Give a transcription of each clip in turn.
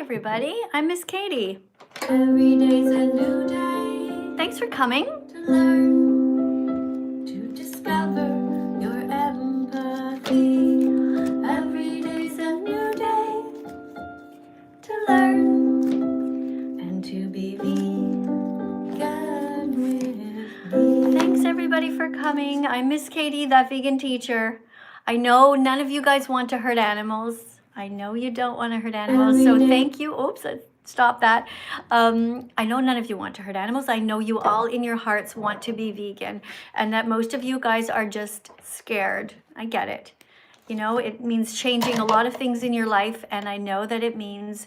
everybody. I'm Miss Katie. Every day's a new day. Thanks for coming. To learn, to discover your empathy. Every day's a new day. To learn and to be vegan with me. Thanks everybody for coming. I'm Miss Katie, that vegan teacher. I know none of you guys want to hurt animals. I know you don't want to hurt animals, so thank you. Oops, stop that. I know none of you want to hurt animals. I know you all in your hearts want to be vegan, and that most of you guys are just scared. I get it. You know, it means changing a lot of things in your life, and I know that it means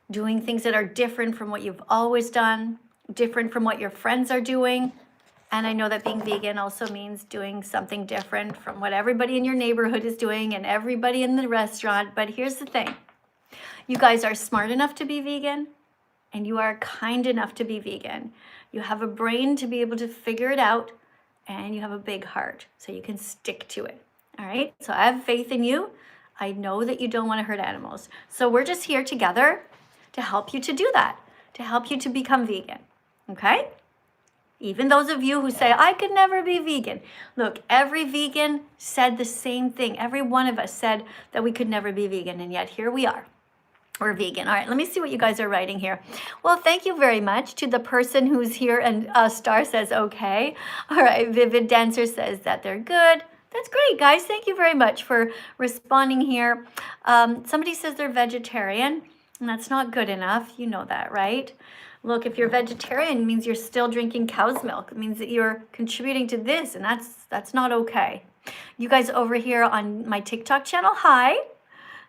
doing things that are different from what you've always done, different from what your friends are doing. And I know that being vegan also means doing something different from what everybody in your neighborhood is doing and everybody in the restaurant. But here's the thing. You guys are smart enough to be vegan, and you are kind enough to be vegan. You have a brain to be able to figure it out, and you have a big heart, so you can stick to it. All right? So I have faith in you. I know that you don't want to hurt animals. So we're just here together to help you to do that, to help you to become vegan. Okay? Even those of you who say, I could never be vegan. Look, every vegan said the same thing. Every one of us said that we could never be vegan, and yet here we are. We're vegan. All right, let me see what you guys are writing here. Well, thank you very much to the person who's here, and Star says, okay. All right, Vivid Dancer says that they're good. That's great, guys. Thank you very much for responding here. Somebody says they're vegetarian, and that's not good enough. You know that, right? Look, if you're vegetarian, it means you're still drinking cow's milk. It means that you're contributing to this, and that's not okay. You guys over here on my TikTok channel, hi.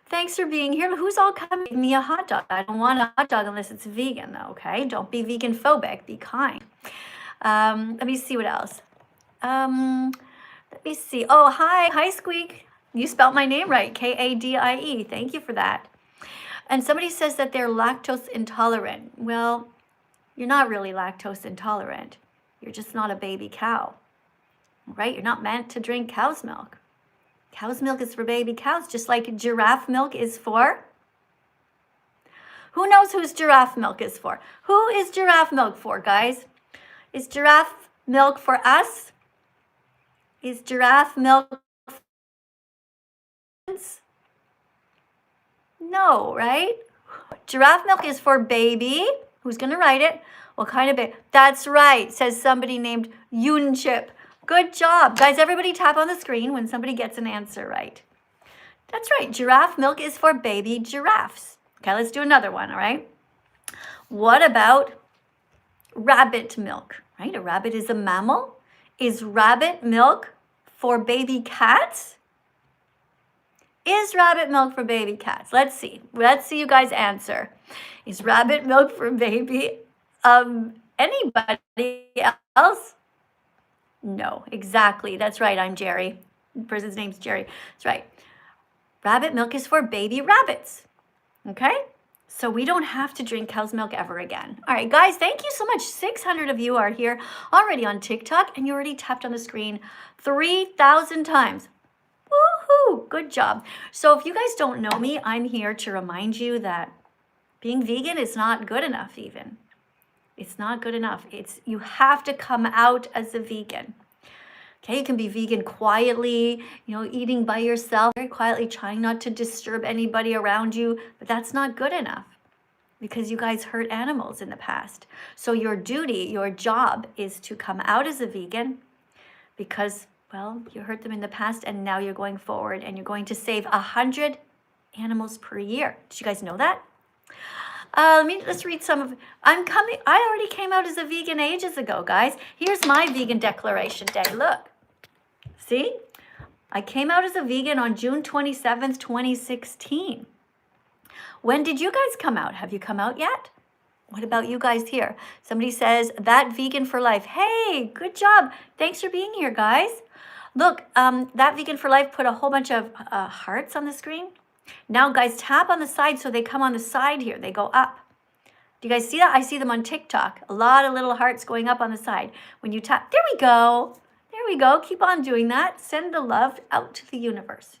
Thanks for being here. Who's all coming? Give me a hot dog. I don't want a hot dog unless it's vegan, though, okay? Don't be vegan phobic. Be kind. Let me see what else. Let me see. Oh, hi. Hi, Squeak. You spelled my name right. Kadie. Thank you for that. And somebody says that they're lactose intolerant. Well, you're not really lactose intolerant. You're just not a baby cow, right? You're not meant to drink cow's milk. Cow's milk is for baby cows, just like giraffe milk is for. Who knows whose giraffe milk is for? Who is giraffe milk for, guys? Is giraffe milk for us? Is giraffe milk for us? No, right? Giraffe milk is for baby. Who's going to write it? What kind of baby? That's right, says somebody named Yoonchip. Good job. Guys, everybody tap on the screen when somebody gets an answer right. That's right. Giraffe milk is for baby giraffes. Okay, let's do another one, all right? What about rabbit milk, right? A rabbit is a mammal. Is rabbit milk for baby cats? Is rabbit milk for baby cats? Let's see. Let's see you guys answer. Is rabbit milk for baby anybody else? No, exactly. That's right. I'm Jerry. The person's name's Jerry. That's right. Rabbit milk is for baby rabbits. Okay? So we don't have to drink cow's milk ever again. All right, guys, thank you so much. 600 of you are here already on TikTok, and you already tapped on the screen 3,000 times. Woohoo! Good job. So if you guys don't know me, I'm here to remind you that being vegan is not good enough even. It's not good enough. You have to come out as a vegan. Okay, you can be vegan quietly, eating by yourself, very quietly, trying not to disturb anybody around you, but that's not good enough because you guys hurt animals in the past. So your duty, your job is to come out as a vegan because, well, you hurt them in the past and now you're going forward and you're going to save 100 animals per year. Did you guys know that? Let's read some of. I already came out as a vegan ages ago, guys. Here's my vegan declaration day. Look. See? I came out as a vegan on June 27th, 2016. When did you guys come out? Have you come out yet? What about you guys here? Somebody says, that vegan for life. Hey, good job. Thanks for being here, guys. Look, that vegan for life put a whole bunch of hearts on the screen. Now, guys, tap on the side so they come on the side here. They go up. Do you guys see that? I see them on TikTok. A lot of little hearts going up on the side. When you tap, there we go. There we go. Keep on doing that. Send the love out to the universe.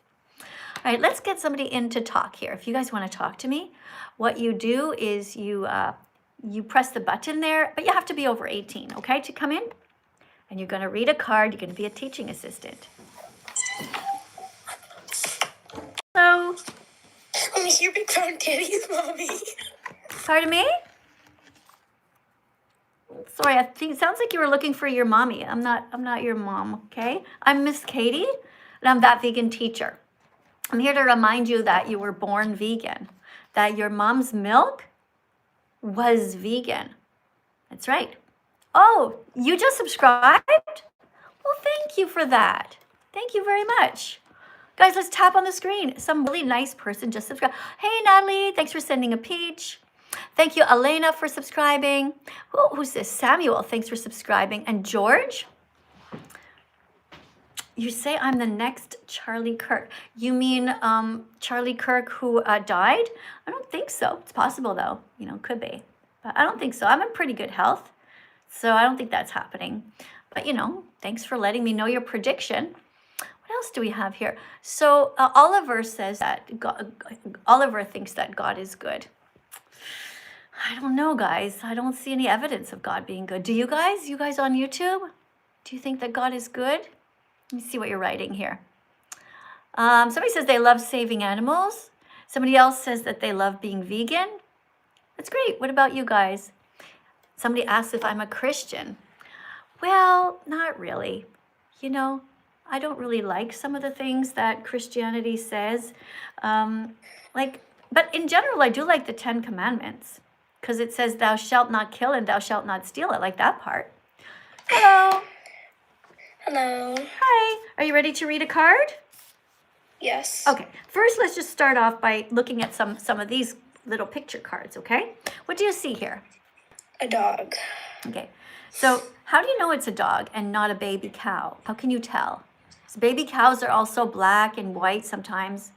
All right, let's get somebody in to talk here. If you guys want to talk to me, what you do is you press the button there, but you have to be over 18, okay, to come in. And you're going to read a card. You're going to be a teaching assistant. Hello. I'm here big brown daddy's mommy. Pardon me? Sorry, I think it sounds like you were looking for your mommy. I'm not your mom, okay? I'm Miss Katie, and I'm that vegan teacher. I'm here to remind you that you were born vegan, that your mom's milk was vegan. That's right. Oh, you just subscribed? Well, thank you for that. Thank you very much. Guys, let's tap on the screen. Some really nice person just subscribed. Hey, Natalie, thanks for sending a peach. Thank you, Elena, for subscribing. Who's this? Samuel, thanks for subscribing. And George? You say I'm the next Charlie Kirk. You mean Charlie Kirk who died? I don't think so. It's possible, though. You know, could be. But I don't think so. I'm in pretty good health. So I don't think that's happening. But, you know, thanks for letting me know your prediction. What else do we have here? So Oliver says that Oliver thinks that God is good. I don't know, guys. I don't see any evidence of God being good. Do you guys? You guys on YouTube? Do you think that God is good? Let me see what you're writing here. Somebody says they love saving animals. Somebody else says that they love being vegan. That's great. What about you guys? Somebody asks if I'm a Christian. Well, not really. You know, I don't really like some of the things that Christianity says. But in general, I do like the 10 Commandments. Because it says, thou shalt not kill and thou shalt not steal. I like that part. Hello. Hello. Hi. Are you ready to read a card? Yes. Okay. First, let's just start off by looking at some of these little picture cards, okay? What do you see here? A dog. Okay. So how do you know it's a dog and not a baby cow? How can you tell? So baby cows are also black and white sometimes.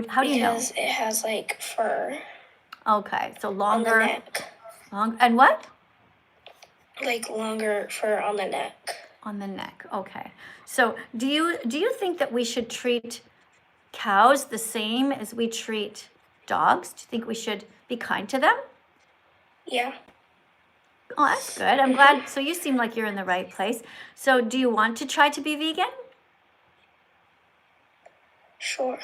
How do you know? Because it has like fur. Okay, so On the longer. neck. And what? Like longer fur on the neck. On the neck. Okay. So do you think that we should treat cows the same as we treat dogs? Do you think we should be kind to them? Yeah. Oh, that's good. I'm glad. So you seem like you're in the right place. So do you want to try to be vegan? Sure.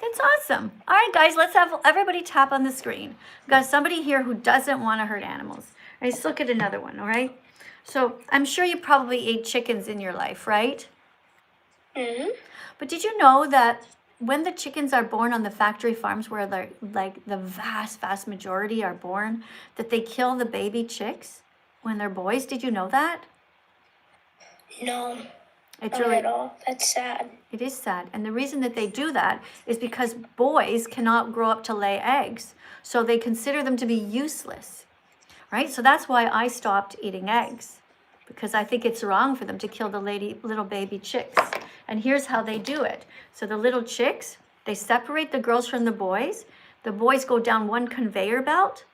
That's awesome. All right, guys, let's have everybody tap on the screen. We've got somebody here who doesn't want to hurt animals. All right, let's look at another one, all right? So I'm sure you probably ate chickens in your life, right? Mm-hmm. But did you know that when the chickens are born on the factory farms where the vast majority are born, that they kill the baby chicks when they're boys? Did you know that? No. It's Not really at all. That's sad. It is sad. And the reason that they do that is because boys cannot grow up to lay eggs. So they consider them to be useless, right? So that's why I stopped eating eggs, because I think it's wrong for them to kill the little baby chicks. And here's how they do it. So the little chicks, they separate the girls from the boys. The boys go down one conveyor belt,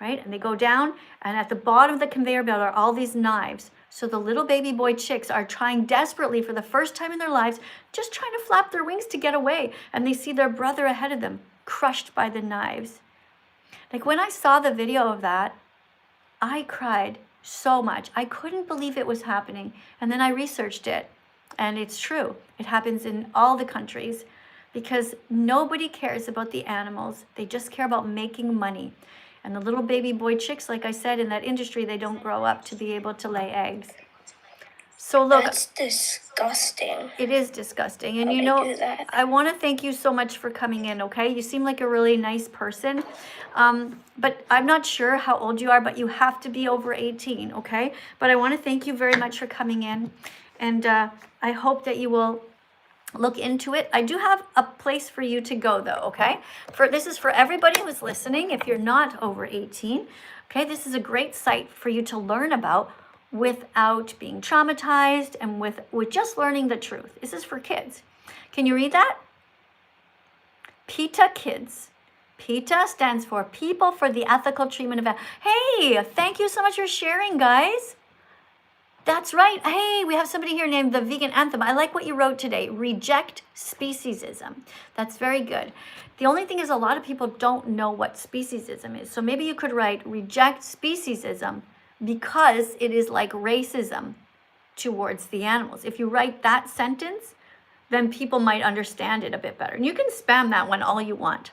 right? And they go down, and at the bottom of the conveyor belt are all these knives. So the little baby boy chicks are trying desperately for the first time in their lives, just trying to flap their wings to get away. And they see their brother ahead of them, crushed by the knives. Like when I saw the video of that, I cried so much. I couldn't believe it was happening. And then I researched it. And it's true. It happens in all the countries because nobody cares about the animals. They just care about making money. And the little baby boy chicks, like I said, in that industry, they don't grow up to be able to lay eggs. So look, That's disgusting. it is disgusting. And How you they know, do that. I want to thank you so much for coming in, okay? You seem like a really nice person. But I'm not sure how old you are, but you have to be over 18, okay? But I want to thank you very much for coming in. And I hope that you will look into it. I do have a place for you to go though, okay? This is for everybody who's listening if you're not over 18. Okay, this is a great site for you to learn about without being traumatized and with just learning the truth. This is for kids. Can you read that? PETA Kids. PETA stands for People for the Ethical Treatment of Hey, thank you so much for sharing, guys. That's right. Hey, we have somebody here named the Vegan Anthem. I like what you wrote today. Reject speciesism. That's very good. The only thing is a lot of people don't know what speciesism is. So maybe you could write reject speciesism because it is like racism towards the animals. If you write that sentence, then people might understand it a bit better. And you can spam that one all you want.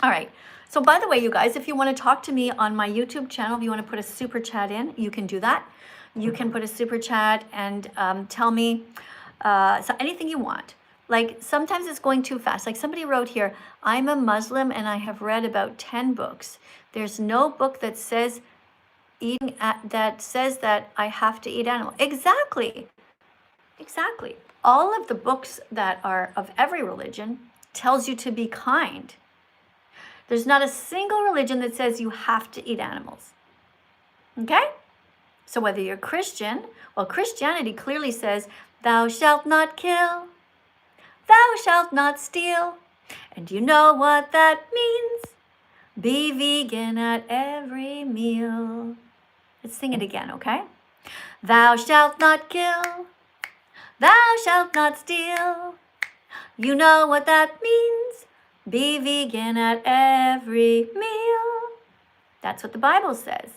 All right. So by the way, you guys, if you want to talk to me on my YouTube channel, if you want to put a super chat in, you can do that. You can put a super chat and tell me so anything you want. Like sometimes it's going too fast. Like somebody wrote here, I'm a Muslim and I have read about 10 books. There's no book that says that I have to eat animal. Exactly. Exactly. All of the books that are of every religion tells you to be kind. There's not a single religion that says you have to eat animals. Okay? So whether you're Christian, well, Christianity clearly says, thou shalt not kill, thou shalt not steal. And you know what that means? Be vegan at every meal. Let's sing it again, okay? Thou shalt not kill, thou shalt not steal. You know what that means? Be vegan at every meal. That's what the Bible says.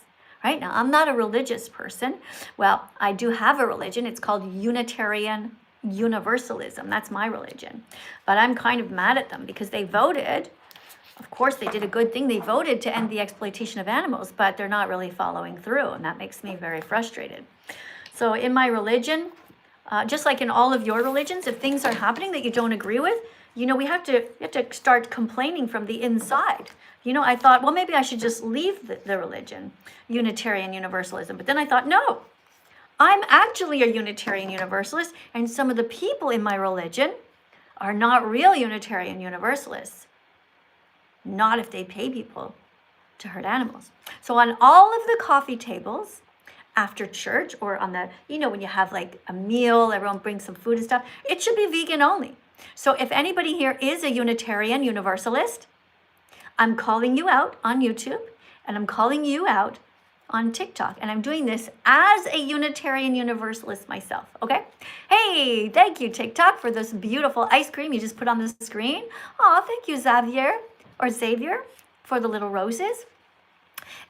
Right now, I'm not a religious person. Well, I do have a religion. It's called Unitarian Universalism. That's my religion. But I'm kind of mad at them because they voted. Of course, they did a good thing. They voted to end the exploitation of animals, but they're not really following through. And that makes me very frustrated. So in my religion, just like in all of your religions, if things are happening that you don't agree with, you know, you have to start complaining from the inside. You know, I thought, well, maybe I should just leave the religion, Unitarian Universalism. But then I thought, no, I'm actually a Unitarian Universalist, and some of the people in my religion are not real Unitarian Universalists. Not if they pay people to hurt animals. So on all of the coffee tables after church, or on the, you know, when you have like a meal, everyone brings some food and stuff, it should be vegan only. So if anybody here is a Unitarian Universalist, I'm calling you out on YouTube, and I'm calling you out on TikTok. And I'm doing this as a Unitarian Universalist myself, okay? Hey, thank you, TikTok, for this beautiful ice cream you just put on the screen. Oh, thank you, Xavier, for the little roses.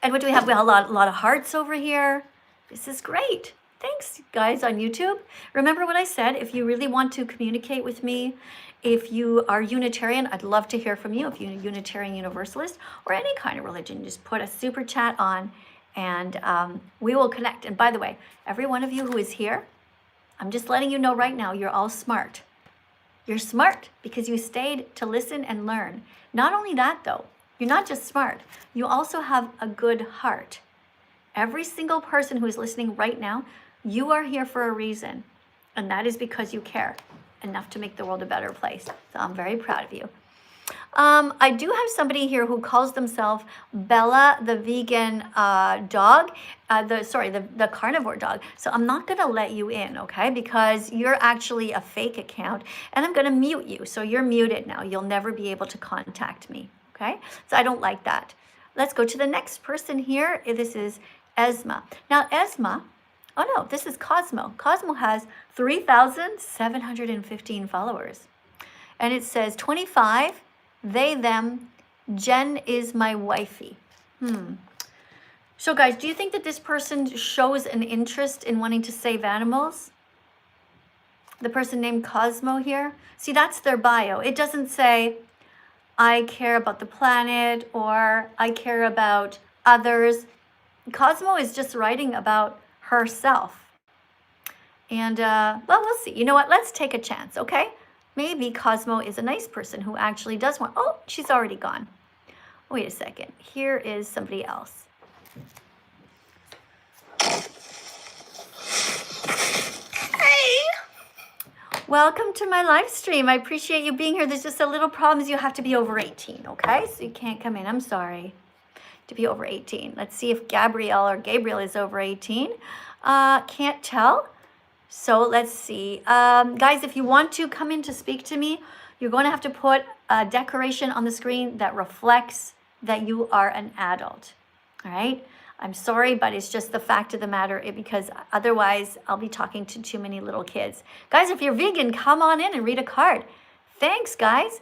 And what do we have? We have a lot of hearts over here. This is great. Thanks, guys, on YouTube. Remember what I said. If you really want to communicate with me, if you are Unitarian, I'd love to hear from you. If you're a Unitarian Universalist or any kind of religion, just put a super chat on and we will connect. And by the way, every one of you who is here, I'm just letting you know right now, you're all smart. You're smart because you stayed to listen and learn. Not only that, though, you're not just smart, you also have a good heart. Every single person who is listening right now, you are here for a reason, and that is because you care enough to make the world a better place. So I'm very proud of you. I do have somebody here who calls themselves Bella the vegan dog, the carnivore dog. So I'm not going to let you in, okay? Because you're actually a fake account, and I'm going to mute you. So you're muted now. You'll never be able to contact me, okay? So I don't like that. Let's go to the next person here. This is Esma. Now, Esma, oh no, this is Cosmo. Cosmo has 3,715 followers. And it says 25, they, them, Jen is my wifey. So guys, do you think that this person shows an interest in wanting to save animals? The person named Cosmo here? See, that's their bio. It doesn't say, I care about the planet or I care about others. Cosmo is just writing about herself. And, well, we'll see. You know what? Let's take a chance, okay? Maybe Cosmo is a nice person who actually does want... Oh, she's already gone. Wait a second. Here is somebody else. Hey! Welcome to my live stream. I appreciate you being here. There's just a little problem. You have to be over 18, okay? So you can't come in. I'm sorry. To be over 18. Let's see if Gabriel is over 18. Can't tell. So let's see. Guys, if you want to come in to speak to me, you're going to have to put a decoration on the screen that reflects that you are an adult. All right? I'm sorry, but it's just the fact of the matter, because otherwise I'll be talking to too many little kids. Guys, if you're vegan, come on in and read a card. Thanks, guys.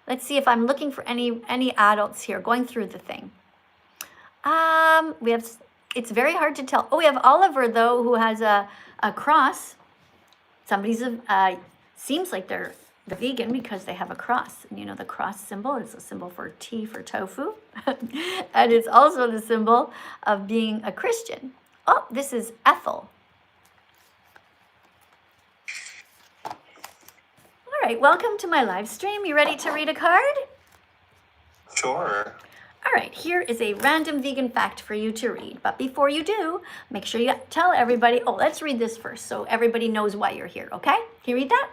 Let's see if I'm looking for any adults here going through the thing. We have, it's very hard to tell. Oh, we have Oliver, though, who has a cross. Somebody's, seems like they're the vegan because they have a cross. And you know, the cross symbol is a symbol for T for tofu. And it's also the symbol of being a Christian. Oh, this is Ethel. All right, welcome to my live stream. You ready to read a card? Sure. All right, here is a random vegan fact for you to read. But before you do, make sure you tell everybody. Oh, let's read this first so everybody knows why you're here, okay? Can you read that?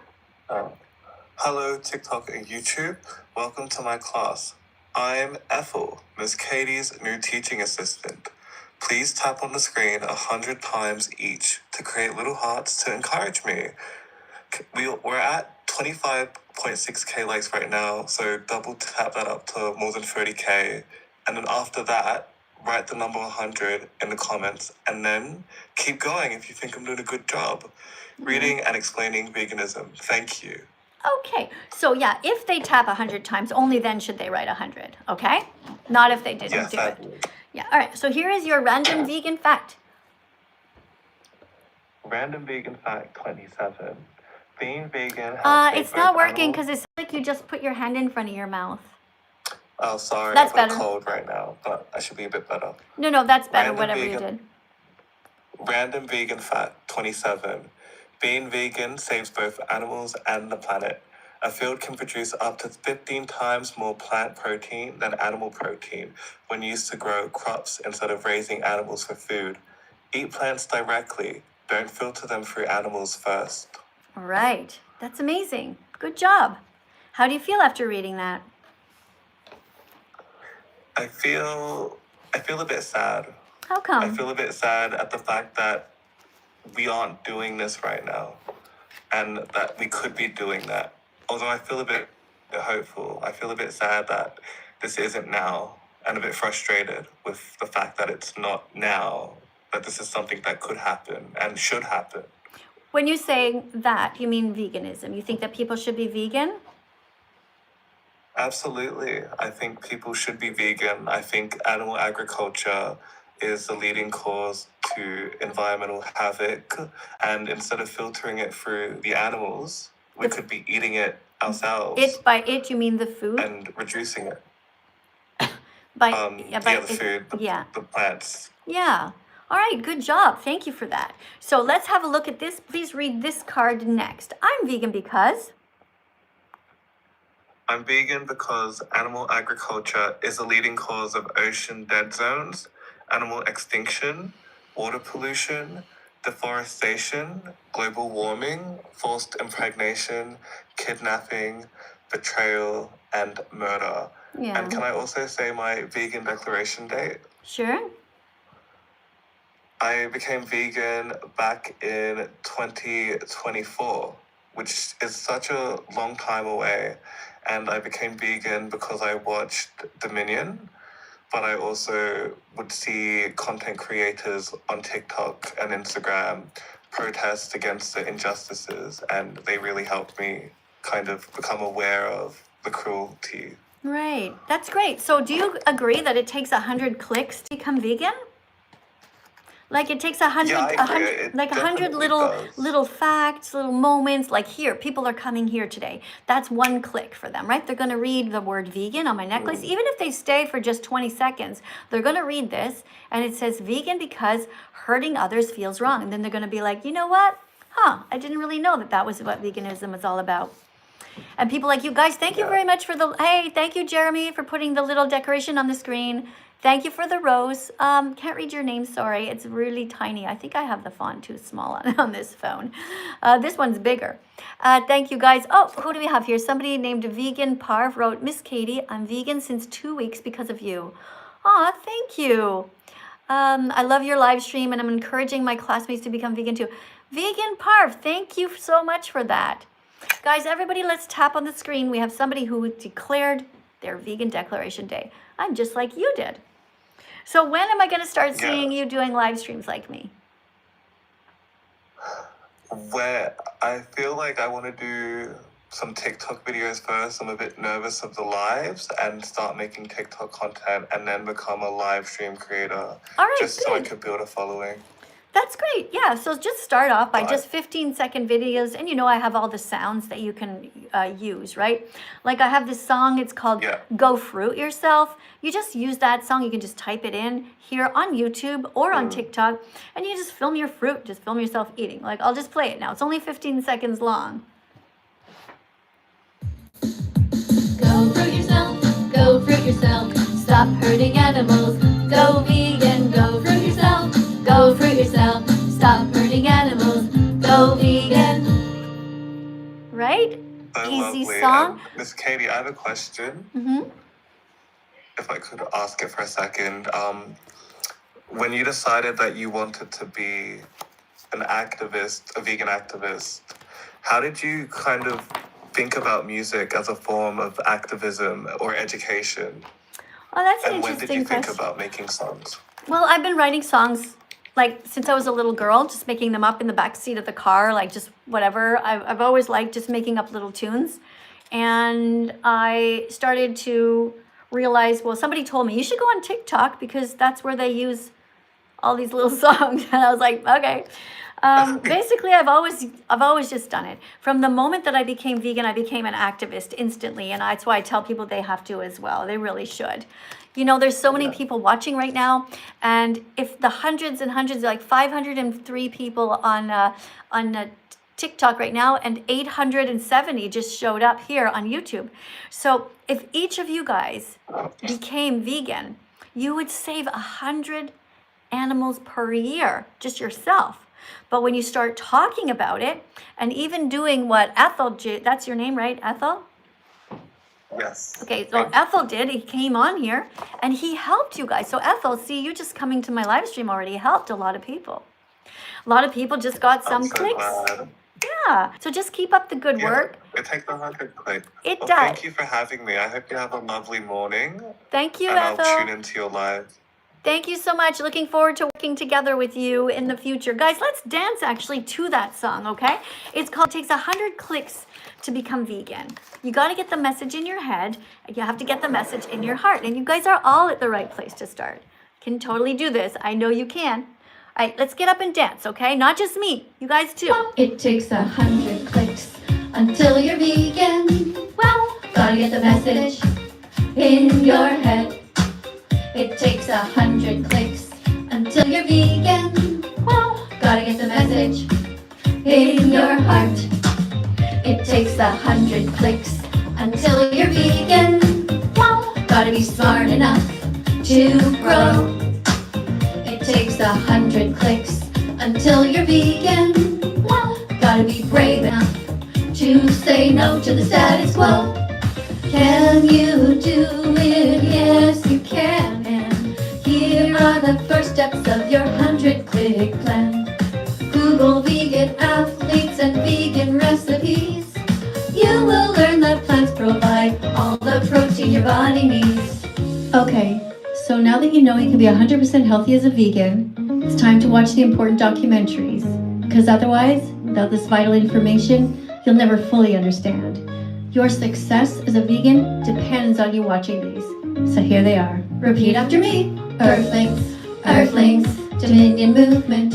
Hello, TikTok and YouTube. Welcome to my class. I'm Ethel, Miss Katie's new teaching assistant. Please tap on the screen 100 times each to create little hearts to encourage me. We're at 25.6k likes right now, so double tap that up to more than 30k. And then after that, write the number 100 in the comments, and then keep going if you think I'm doing a good job. Reading and explaining veganism. Thank you. Okay, so yeah, if they tap 100 times, only then should they write 100, okay? Not if they didn't Yes, do it. Yeah, all right, so here is your random vegan fact. Random vegan fact 27. Being vegan has It's not working because it's like you just put your hand in front of your mouth. Oh, sorry. That's I've got better. a cold right now, but I should be a bit better. No, that's better, Random whatever you vegan- did. Random vegan fact 27. Being vegan saves both animals and the planet. A field can produce up to 15 times more plant protein than animal protein when used to grow crops instead of raising animals for food. Eat plants directly. Don't filter them through animals first. All right, that's amazing. Good job. How do you feel after reading that? I feel a bit sad. How I come? feel a bit sad at the fact that we aren't doing this right now, and that we could be doing that. Although I feel a bit hopeful, I feel a bit sad that this isn't now, and a bit frustrated with the fact that it's not now, that this is something that could happen and should happen. When you say that, you mean veganism. You think that people should be vegan? Absolutely. I think people should be vegan. I think animal agriculture is the leading cause to environmental havoc. And instead of filtering it through the animals, we could be eating it ourselves By it, you mean the food? and reducing it. By The food, yeah. the plants. Yeah. All right, good job. Thank you for that. So let's have a look at this. Please read this card next. I'm vegan because... I'm vegan because animal agriculture is the leading cause of ocean dead zones, animal extinction, water pollution, deforestation, global warming, forced impregnation, kidnapping, betrayal, and murder. Yeah. And can I also say my vegan declaration date? Sure. I became vegan back in 2024, which is such a long time away. And I became vegan because I watched Dominion, but I also would see content creators on TikTok and Instagram protest against the injustices, and they really helped me kind of become aware of the cruelty. Right. That's great. So do you agree that it takes 100 clicks to become vegan? Like it takes 100, Yeah, I agree. 100 It like 100 definitely little does. little facts, little moments. Like here, people are coming here today. That's one click for them, right? They're going to read the word vegan on my necklace. Even if they stay for just 20 seconds, they're going to read this, and it says vegan because hurting others feels wrong. And then they're going to be like, you know what? I didn't really know that was what veganism is all about. And people like you guys, thank you very much for hey, thank you, Jeremy, for putting the little decoration on the screen. Thank you for the rose. Can't read your name, sorry. It's really tiny. I think I have the font too small on this phone. This one's bigger. Thank you, guys. Oh, who do we have here? Somebody named Vegan Parv wrote, Miss Katie, I'm vegan since 2 weeks because of you. Aw, thank you. I love your live stream, and I'm encouraging my classmates to become vegan too. Vegan Parv, thank you so much for that. Guys, everybody, let's tap on the screen. We have somebody who declared their vegan declaration day. I'm just like you did. So when am I going to start Yeah. seeing you doing live streams like me? Where I feel like I want to do some TikTok videos first. I'm a bit nervous of the lives and start making TikTok content and then become a live stream creator. All right, just so I good. could build a following. That's great. Yeah. So just start off by But- just 15-second videos. And you know, I have all the sounds that you can use, right? Like I have this song, it's called Yeah. Go Fruit Yourself. You just use that song. You can just type it in here on YouTube or on TikTok and you just film your fruit. Just film yourself eating. Like I'll just play it now. It's only 15 seconds long. Go fruit yourself, go fruit yourself. Stop hurting animals. Go vegan, go fruit yourself. Go fruit yourself. Stop hurting animals. Go vegan. Right? So Easy lovely. song. Miss Katie, I have a question. Mm-hmm. If I could ask it for a second. When you decided that you wanted to be an activist, a vegan activist, how did you kind of think about music as a form of activism or education? Oh, that's an And when did you interesting think question. about making songs? Well, I've been writing songs like since I was a little girl, just making them up in the back seat of the car, like just whatever. I've always liked just making up little tunes. And I started to realize, well, somebody told me you should go on TikTok because that's where they use all these little songs. And I was like, okay. Basically, I've always just done it. From the moment that I became vegan, I became an activist instantly. And that's why I tell people they have to as well. They really should. You know, there's so many people watching right now. And if the hundreds and hundreds, like 503 people on TikTok right now, and 870 just showed up here on YouTube. So if each of you guys became vegan, you would save 100 animals per year, just yourself. But when you start talking about it, and even doing what Ethel did, that's your name, right, Ethel? Yes. Okay, so Ethel did, he came on here, and he helped you guys. So Ethel, see, you just coming to my live stream already helped a lot of people. A lot of people just got some I'm so clicks. glad. Yeah, so just keep up the good Yeah, work. It takes 100 clicks. It Well, does. Thank you for having me. I hope you have a lovely morning. Thank you, And I'll Ethel. tune into your live. Thank you so much. Looking forward to working together with you in the future. Guys, let's dance actually to that song, okay? It's called Takes 100 Clicks to Become Vegan. You got to get the message in your head, and you have to get the message in your heart. And you guys are all at the right place to start. Can totally do this. I know you can. All right, let's get up and dance, okay? Not just me. You guys too. It takes 100 clicks until you're vegan. Well, gotta get the message in your head. It takes 100 clicks until you're vegan. Well, gotta get the message in your heart. It takes 100 clicks until you're vegan. Well, gotta be smart enough to grow. It takes 100 clicks until you're vegan. Well, gotta be brave enough to say no to the status quo. Can you do it? Yes, you can. And here are the first steps of your 100-click plan. Google vegan athletes and vegan recipes. You will learn that plants provide all the protein your body needs. Okay, so now that you know you can be 100% healthy as a vegan, it's time to watch the important documentaries. Because otherwise, without this vital information, you'll never fully understand. Your success as a vegan depends on you watching these. So here they are. Repeat after me. Earthlings, Earthlings, Dominion movement,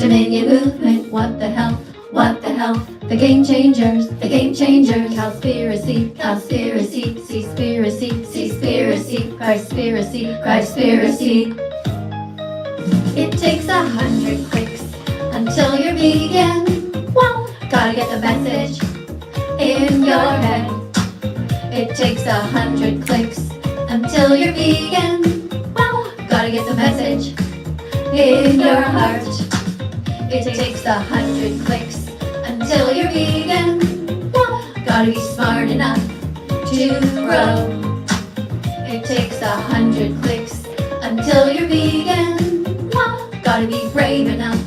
what the hell, what the hell? The game changers, Cowspiracy, Seaspiracy, Christspiracy. It takes 100 clicks until you're vegan. Well, gotta get the message in your head. It takes 100 clicks until you're vegan. Well, gotta get the message in your heart. It takes 100 clicks until you're vegan. Well, gotta be smart enough to grow. It takes 100 clicks until you're vegan. Well, gotta be brave enough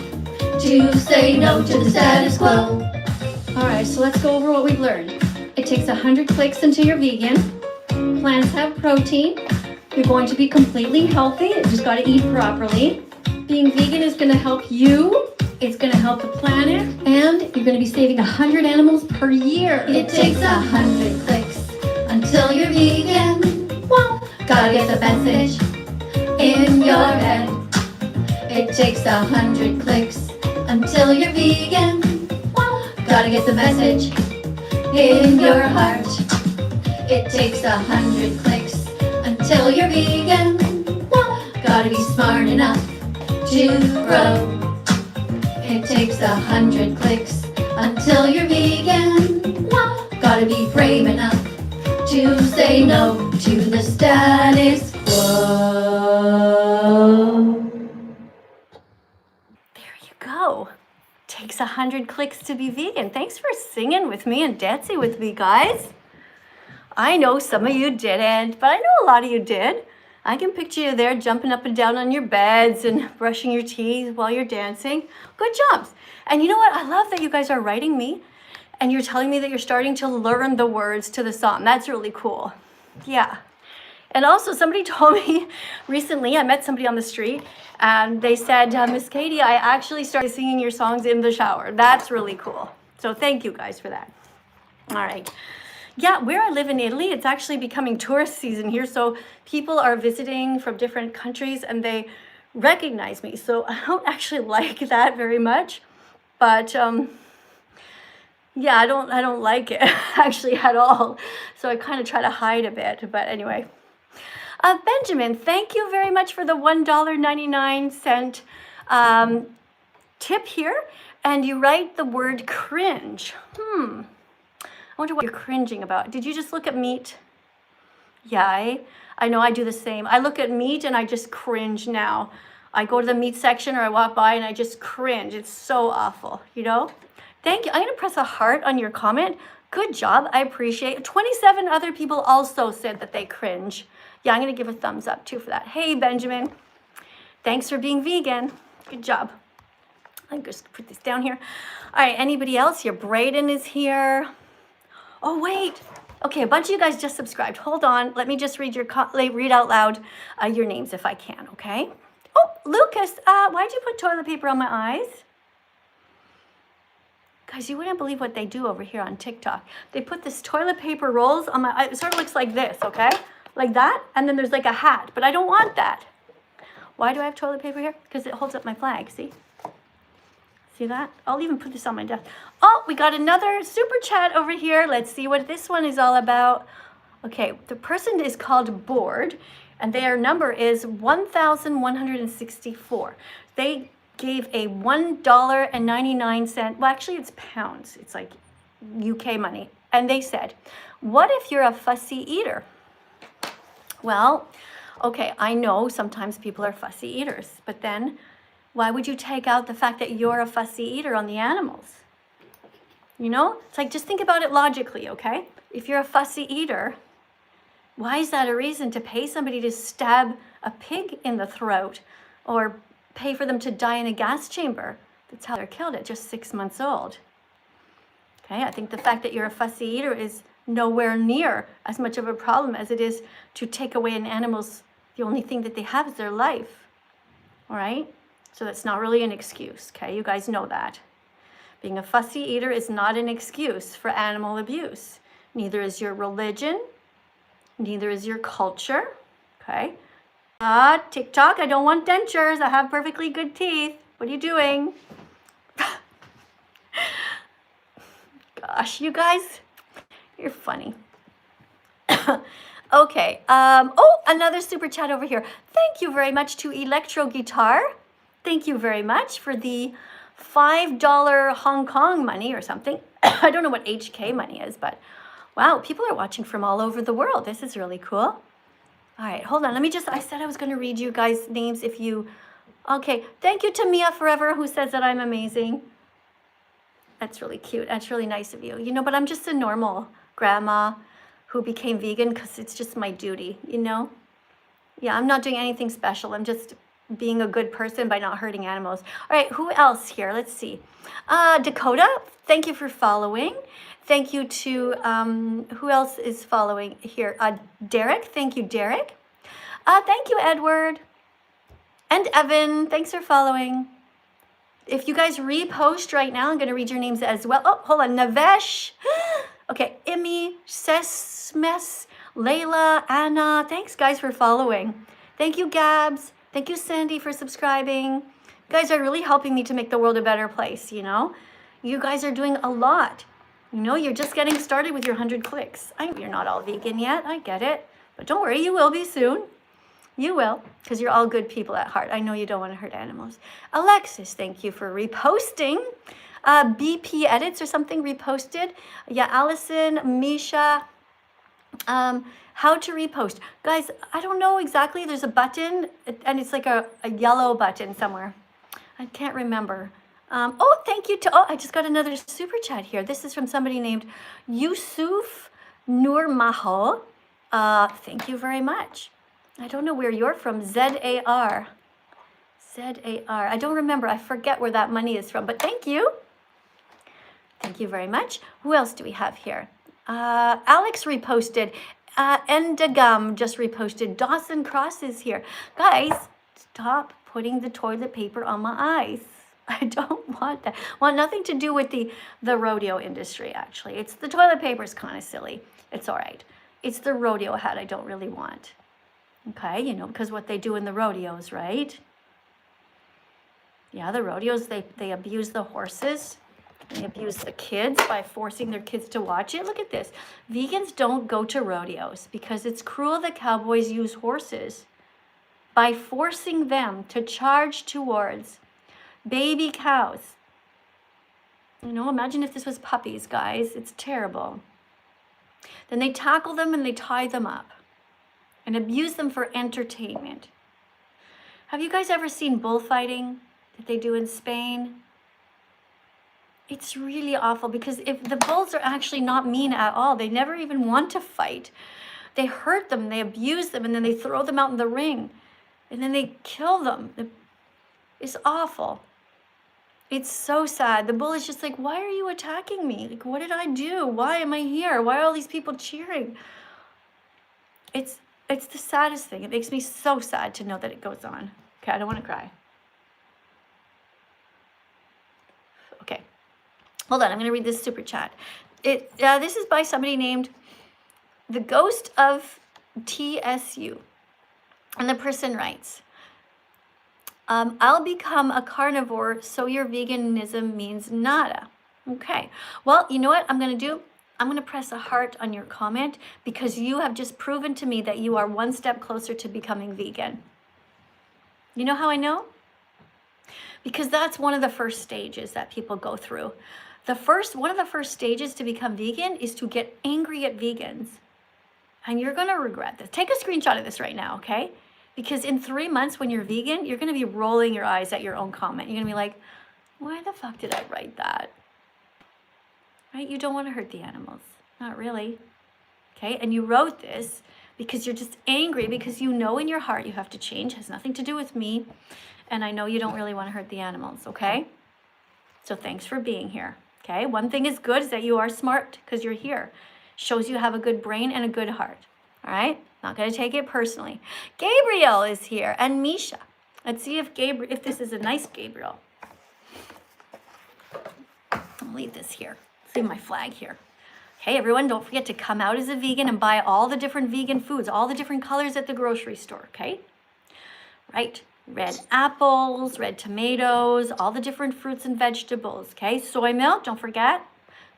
to say no to the status quo. Alright, so let's go over what we've learned. It takes 100 clicks until you're vegan. Plants have protein. You're going to be completely healthy. You just got to eat properly. Being vegan is going to help you. It's going to help the planet. And you're going to be saving 100 animals per year. It takes 100 clicks until you're vegan. Wow, gotta get the message in your head. It takes 100 clicks until you're vegan. Wow, gotta get the message in your heart. It takes 100 clicks until you're vegan. Wow, gotta be smart enough to grow. It takes 100 clicks until you're vegan. Wow, gotta be brave enough to say no to the status quo. There you go. Takes 100 clicks to be vegan. Thanks for singing with me and dancing with me, guys. I know some of you didn't, but I know a lot of you did. I can picture you there jumping up and down on your beds and brushing your teeth while you're dancing. Good jobs. And you know what? I love that you guys are writing me and you're telling me that you're starting to learn the words to the song. That's really cool. Yeah. And also somebody told me recently, I met somebody on the street and they said, Miss Katie, I actually started singing your songs in the shower. That's really cool. So thank you guys for that. All right. Yeah, where I live in Italy, it's actually becoming tourist season here. So people are visiting from different countries and they recognize me. So I don't actually like that very much. But yeah, I don't like it actually at all. So I kind of try to hide a bit. But anyway. Benjamin, thank you very much for the $1.99 tip here. And you write the word cringe. I wonder what you're cringing about. Did you just look at meat? Yeah, I know I do the same. I look at meat and I just cringe now. I go to the meat section or I walk by and I just cringe. It's so awful, you know? Thank you. I'm going to press a heart on your comment. Good job. I appreciate it. 27 other people also said that they cringe. Yeah, I'm going to give a thumbs up too for that. Hey, Benjamin. Thanks for being vegan. Good job. I'll just put this down here. All right, anybody else here? Braden is here. Oh, wait. Okay, a bunch of you guys just subscribed. Hold on. Let me just read out loud your names if I can, okay? Oh, Lucas, why'd you put toilet paper on my eyes? Guys, you wouldn't believe what they do over here on TikTok. They put this toilet paper rolls on my eye. It sort of looks like this, okay? Like that, and then there's like a hat, but I don't want that. Why do I have toilet paper here? Because it holds up my flag, see? See that? I'll even put this on my desk. Oh, we got another super chat over here. Let's see what this one is all about. Okay, the person is called Board, and their number is 1,164. They gave a $1.99, well, actually it's pounds. It's like UK money. And they said, what if you're a fussy eater? Well, okay, I know sometimes people are fussy eaters, but then why would you take out the fact that you're a fussy eater on the animals? You know, it's like, just think about it logically, okay? If you're a fussy eater, why is that a reason to pay somebody to stab a pig in the throat or pay for them to die in a gas chamber? That's how they're killed at just 6 months old. Okay, I think the fact that you're a fussy eater is nowhere near as much of a problem as it is to take away an animal's, the only thing that they have is their life. All right? So that's not really an excuse, okay? You guys know that. Being a fussy eater is not an excuse for animal abuse. Neither is your religion, neither is your culture, okay? TikTok, I don't want dentures. I have perfectly good teeth. What are you doing? Gosh, you guys, you're funny. Okay, oh, another super chat over here. Thank you very much to Electro Guitar. Thank you very much for the $5 Hong Kong money or something. I don't know what HK money is, but wow, people are watching from all over the world. This is really cool. All right, hold on. Let me just, I said I was going to read you guys' names if you, okay. Thank you to Mia Forever, who says that I'm amazing. That's really cute. That's really nice of you. You know, but I'm just a normal grandma who became vegan because it's just my duty, you know? Yeah, I'm not doing anything special. I'm just being a good person by not hurting animals. All right, who else here? Let's see. Dakota, thank you for following. Thank you to, who else is following here? Derek, thank you, Derek. Thank you, Edward. And Evan, thanks for following. If you guys repost right now, I'm going to read your names as well. Oh, hold on. Navesh. Okay. Imi, Sesmes, Layla, Anna. Thanks, guys, for following. Thank you, Gabs. Thank you, Sandy, for subscribing. You guys are really helping me to make the world a better place, you know? You guys are doing a lot. You know, you're just getting started with your 100 clicks. I know you're not all vegan yet. I get it. But don't worry, you will be soon. You will, because you're all good people at heart. I know you don't want to hurt animals. Alexis, thank you for reposting. BP Edits or something reposted. Yeah, Allison, Misha. How to repost. Guys, I don't know exactly. There's a button, and it's like a yellow button somewhere. I can't remember. Oh, thank you to, I just got another super chat here. This is from somebody named Yusuf Nurmaho. Thank you very much. I don't know where you're from. Z-A-R. Z-A-R. I don't remember. I forget where that money is from, but thank you. Thank you very much. Who else do we have here? Alex reposted. Endagum just reposted. Dawson Cross is here. Guys, stop putting the toilet paper on my eyes. I don't want that. Want nothing to do with the rodeo industry, actually. It's the toilet paper's kind of silly. It's all right. It's the rodeo hat I don't really want. Okay, you know, because what they do in the rodeos, right? Yeah, the rodeos, they abuse the horses. They abuse the kids by forcing their kids to watch it. Look at this. Vegans don't go to rodeos because it's cruel that cowboys use horses by forcing them to charge towards baby cows. You know, imagine if this was puppies, guys. It's terrible. Then they tackle them and they tie them up and abuse them for entertainment. Have you guys ever seen bullfighting that they do in Spain? It's really awful because if the bulls are actually not mean at all, they never even want to fight. They hurt them, they abuse them, and then they throw them out in the ring. And then they kill them. It's awful. It's so sad. The bull is just like, why are you attacking me? Like, what did I do? Why am I here? Why are all these people cheering? It's the saddest thing. It makes me so sad to know that it goes on. Okay, I don't want to cry. Okay. Hold on, I'm going to read this super chat. This is by somebody named The Ghost of TSU. And the person writes, I'll become a carnivore, so your veganism means nada. Okay. Well, you know what I'm going to do? I'm going to press a heart on your comment because you have just proven to me that you are one step closer to becoming vegan. You know how I know? Because that's one of the first stages that people go through. One of the first stages to become vegan is to get angry at vegans. And you're going to regret this. Take a screenshot of this right now, okay? Because in 3 months when you're vegan, you're going to be rolling your eyes at your own comment. You're going to be like, why the fuck did I write that? Right? You don't want to hurt the animals. Not really. Okay? And you wrote this because you're just angry because you know in your heart you have to change. It has nothing to do with me. And I know you don't really want to hurt the animals, okay? So thanks for being here, okay? One thing is good is that you are smart because you're here. Shows you have a good brain and a good heart, all right? Not going to take it personally. Gabriel is here and Misha. Let's see if this is a nice Gabriel. I'll leave this here. Leave my flag here. Okay, everyone, don't forget to come out as a vegan and buy all the different vegan foods, all the different colors at the grocery store, okay? Right, red apples, red tomatoes, all the different fruits and vegetables, okay? Soy milk, don't forget.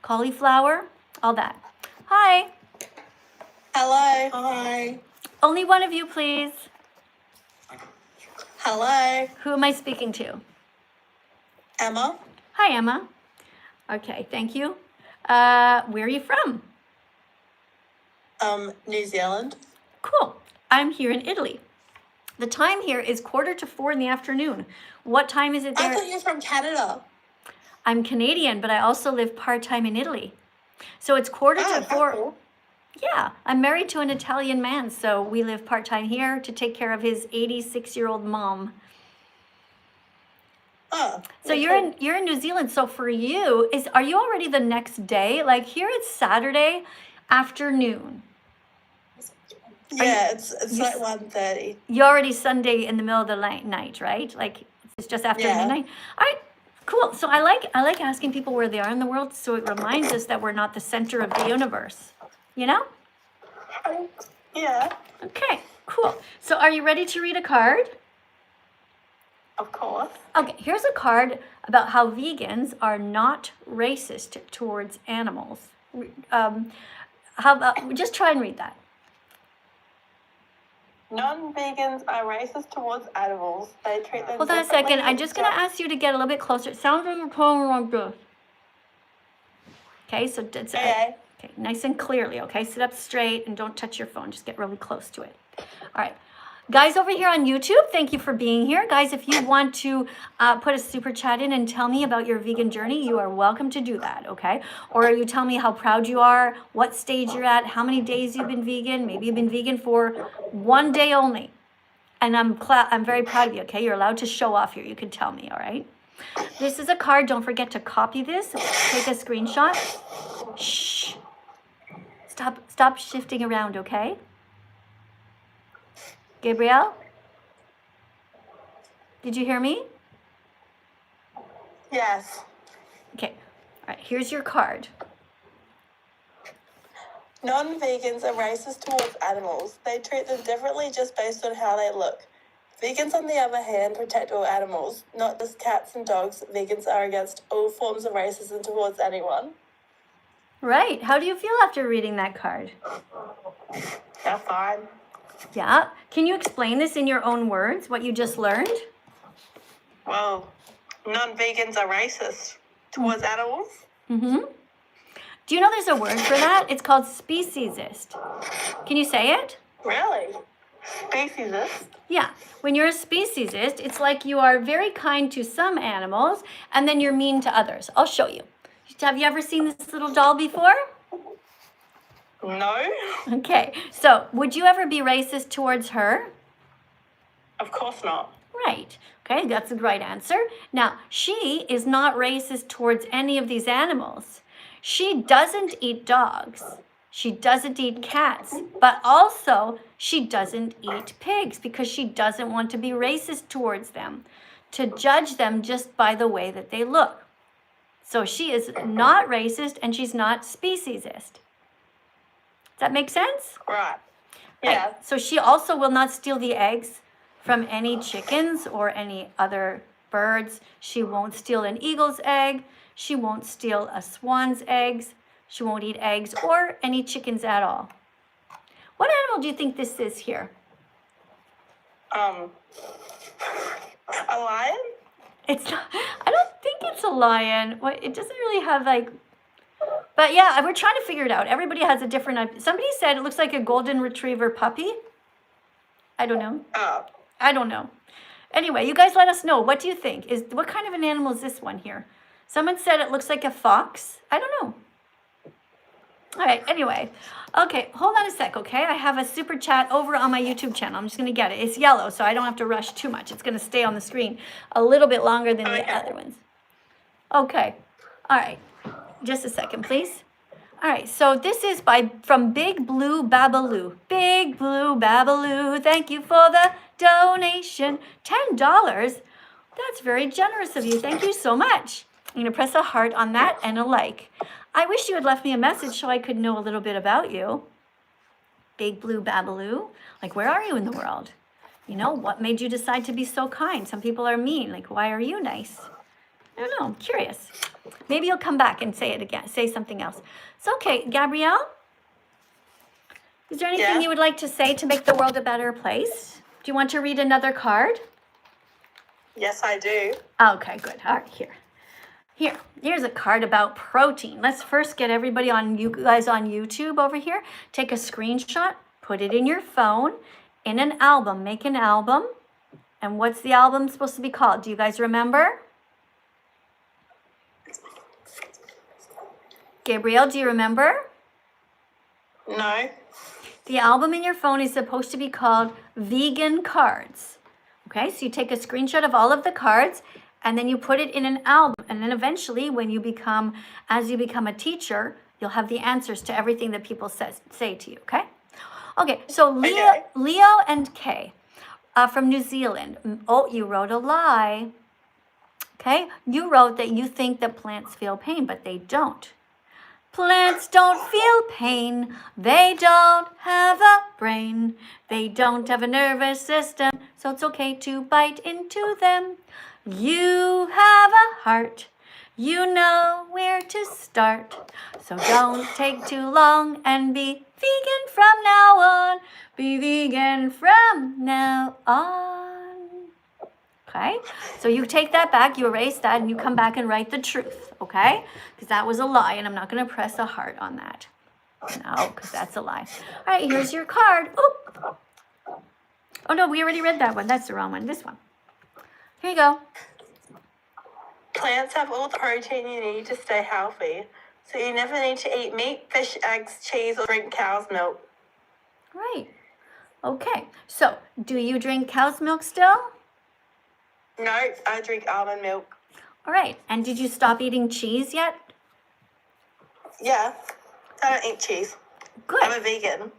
Cauliflower, all that. Hi. Hello. Hi. Only one of you, please. Hello. Who am I speaking to? Emma. Hi, Emma. Okay, thank you. Where are you from? New Zealand. Cool. I'm here in Italy. The time here is 3:45 in the afternoon. What time is it there? I thought you were from Canada. I'm Canadian, but I also live part-time in Italy. So it's 3:45. Cool. Yeah, I'm married to an Italian man, so we live part-time here to take care of his 86-year-old mom. Oh. So you're in New Zealand. So for you, are you already the next day? Like here it's Saturday afternoon. Yeah, it's like 1:30. You're already Sunday in the middle of the night, right? Like it's just after Yeah. midnight. All right, cool. So I like asking people where they are in the world, so it reminds us that we're not the center of the universe. You know? Yeah, Okay, cool. So are you ready to read a card? of course. Okay, here's a card about how vegans are not racist towards animals. How about just try and read that? Non-vegans are racist towards animals. They treat them Hold on a second. I'm just going to ask you to get a little bit closer. It sounds like you're talking like this. Okay, so it's Okay. okay, nice and clearly. Okay, sit up straight and don't touch your phone. Just get really close to it. All right. Guys over here on YouTube, thank you for being here. Guys, if you want to put a super chat in and tell me about your vegan journey, you are welcome to do that, okay? Or you tell me how proud you are, what stage you're at, how many days you've been vegan. Maybe you've been vegan for 1 day only. And I'm very proud of you, okay? You're allowed to show off here. You can tell me, all right? This is a card. Don't forget to copy this. Take a screenshot. Shh. Stop shifting around, okay? Gabrielle? Did you hear me? Yes. Okay. All right, here's your card. Non-vegans are racist towards animals. They treat them differently just based on how they look. Vegans, on the other hand, protect all animals, not just cats and dogs. Vegans are against all forms of racism towards anyone. Right. How do you feel after reading that card? They're fine. Yeah. Can you explain this in your own words, what you just learned? Well, non-vegans are racist towards animals. Mm-hmm. Do you know there's a word for that? It's called speciesist. Can you say it? Really? Speciesist? Yeah. When you're a speciesist, it's like you are very kind to some animals and then you're mean to others. I'll show you. Have you ever seen this little doll before? No. Okay. So, would you ever be racist towards her? Of course not. Right. Okay, that's the right answer. Now, she is not racist towards any of these animals. She doesn't eat dogs. She doesn't eat cats, but also she doesn't eat pigs because she doesn't want to be racist towards them, to judge them just by the way that they look. So she is not racist and she's not speciesist. Does that make sense? Right. Yeah. Right. So she also will not steal the eggs from any chickens or any other birds. She won't steal an eagle's egg. She won't steal a swan's eggs. She won't eat eggs or any chickens at all. What animal do you think this is here? A lion? It's not, I don't think it's a lion. Well, it doesn't really have like, but yeah, we're trying to figure it out. Everybody has a different, somebody said it looks like a golden retriever puppy. I don't know. Oh. I don't know. Anyway, you guys let us know. What do you think? What kind of an animal is this one here? Someone said it looks like a fox. I don't know. All right, anyway. Okay, hold on a sec, okay? I have a super chat over on my YouTube channel. I'm just going to get it. It's yellow, so I don't have to rush too much. It's going to stay on the screen a little bit longer than the other ones. Okay. All right. Just a second, please. All right, so this is from Big Blue Babaloo. Big Blue Babaloo, thank you for the donation. $10. That's very generous of you. Thank you so much. I'm going to press a heart on that and a like. I wish you had left me a message so I could know a little bit about you. Big Blue Babaloo. Like, where are you in the world? You know, what made you decide to be so kind? Some people are mean. Like, why are you nice? I don't know. I'm curious. Maybe you'll come back and say it again. Say something else. So, okay, Gabrielle, is there anything you would like to say to make the world a better place? Do you want to read another card? Yes, I do. Okay, good. All right, here's a card about protein. Let's first get everybody you guys on YouTube over here. Take a screenshot, put it in your phone, in an album. Make an album. And what's the album supposed to be called? Do you guys remember? Gabrielle, do you remember? No. The album in your phone is supposed to be called Vegan Cards. Okay, so you take a screenshot of all of the cards and then you put it in an album. And then eventually as you become a teacher, you'll have the answers to everything that people say to you, okay? Okay, so Okay. Leo and Kay from New Zealand. Oh, you wrote a lie. Okay, you wrote that you think that plants feel pain, but they don't. Plants don't feel pain. They don't have a brain. They don't have a nervous system, so it's okay to bite into them. You have a heart. You know where to start. So don't take too long and be vegan from now on. Be vegan from now on. Okay, so you take that back, you erase that, and you come back and write the truth, okay? Because that was a lie, and I'm not going to press a heart on that. No, because that's a lie. All right, here's your card. Oop. Oh, no, we already read that one. That's the wrong one. This one. Here you go. Plants have all the protein you need to stay healthy, so you never need to eat meat, fish, eggs, cheese, or drink cow's milk. Right. Okay, so do you drink cow's milk still? No, I drink almond milk. All right, and did you stop eating cheese yet? Yeah, I don't eat cheese. Good. I'm a vegan.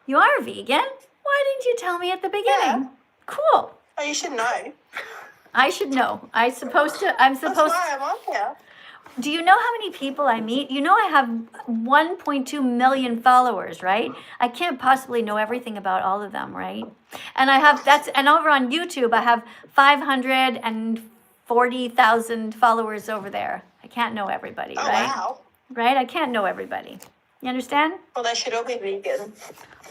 You are vegan? Why didn't you tell me at the beginning? Yeah. Cool. Oh, you should know. I should know. I'm supposed That's why I'm on here. Do you know how many people I meet? You know I have 1.2 million followers, right? I can't possibly know everything about all of them, right? And and over on YouTube I have 540,000 followers over there. I can't know everybody, Oh, right? wow. Right? I can't know everybody. You understand? Well, they should all be vegan.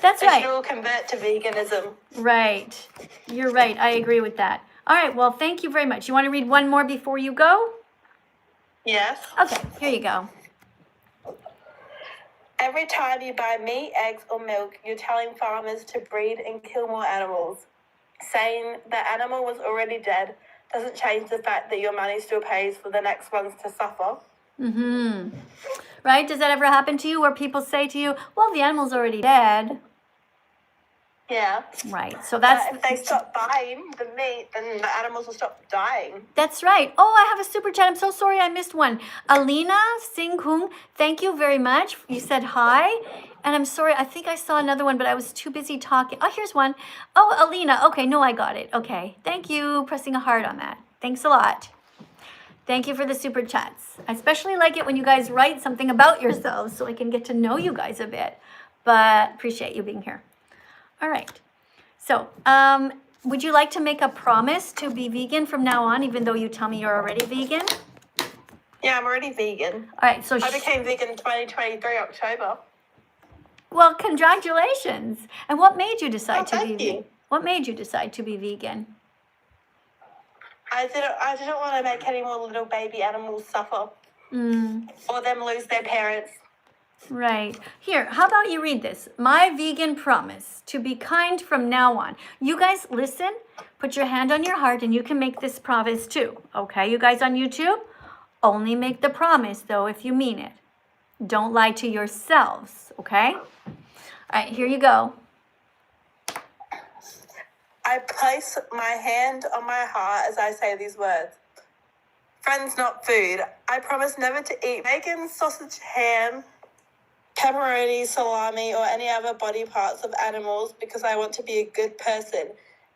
That's They right. should all convert to veganism. Right. You're right. I agree with that. All right. Well, thank you very much. You want to read one more before you go? Yes. Okay. Here you go. Every time you buy meat, eggs, or milk, you're telling farmers to breed and kill more animals. Saying the animal was already dead doesn't change the fact that your money still pays for the next ones to suffer. Mm-hmm. Right? Does that ever happen to you where people say to you, well, the animal's already dead? Yeah. Right. So that's... But if they stop buying the meat, then the animals will stop dying. That's right. Oh, I have a super chat. I'm so sorry I missed one. Alina Singh Kung, thank you very much. You said hi. And I'm sorry, I think I saw another one, but I was too busy talking. Oh, here's one. Oh, Alina. Okay, no, I got it. Okay. Thank you. Pressing a heart on that. Thanks a lot. Thank you for the super chats. I especially like it when you guys write something about yourselves so I can get to know you guys a bit. But appreciate you being here. All right. So, would you like to make a promise to be vegan from now on, even though you tell me you're already vegan? Yeah, I'm already vegan. All right. So, I became vegan 2023 October. well, congratulations. And what made you decide to be thank vegan? you. What made you decide to be vegan? I didn't want to make any more little baby animals suffer or them lose their parents. Right. Here, how about you read this? My vegan promise to be kind from now on. You guys listen, put your hand on your heart, and you can make this promise too. Okay, you guys on YouTube? Only make the promise, though, if you mean it. Don't lie to yourselves, okay? All right, here you go. I place my hand on my heart as I say these words. Friends, not food. I promise never to eat bacon, sausage, ham, pepperoni, salami, or any other body parts of animals because I want to be a good person.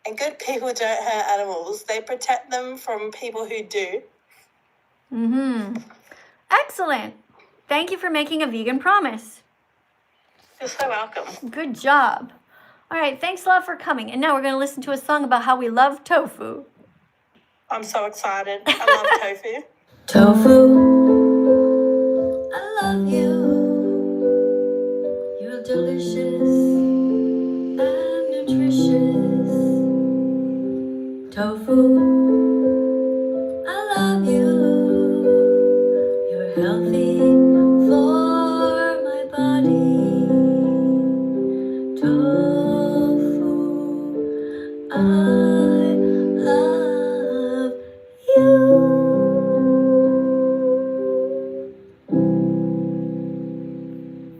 And good people don't hurt animals. They protect them from people who do. Excellent. Thank you for making a vegan promise. You're so welcome. Good job. All right, thanks a lot for coming. And now we're going to listen to a song about how we love tofu. I'm so excited. I love tofu. Tofu, I love you. You're delicious and nutritious. Tofu, I love you. You're healthy for my body. Tofu, I love you.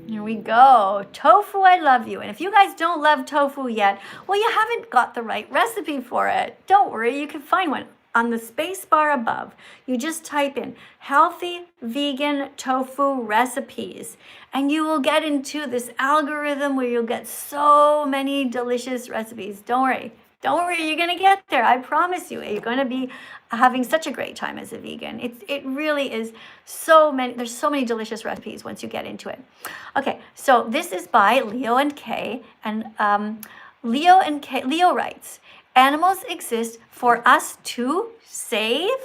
Here we go. Tofu, I love you. And if you guys don't love tofu yet, well, you haven't got the right recipe for it. Don't worry, you can find one. on the space bar above, you just type in healthy vegan tofu recipes, and you will get into this algorithm where you'll get so many delicious recipes. Don't worry. Don't worry, you're going to get there. I promise you. You're going to be having such a great time as a vegan. It really is so many. There's so many delicious recipes once you get into it. Okay, so this is by Leo and Kay. And Leo writes, animals exist for us to save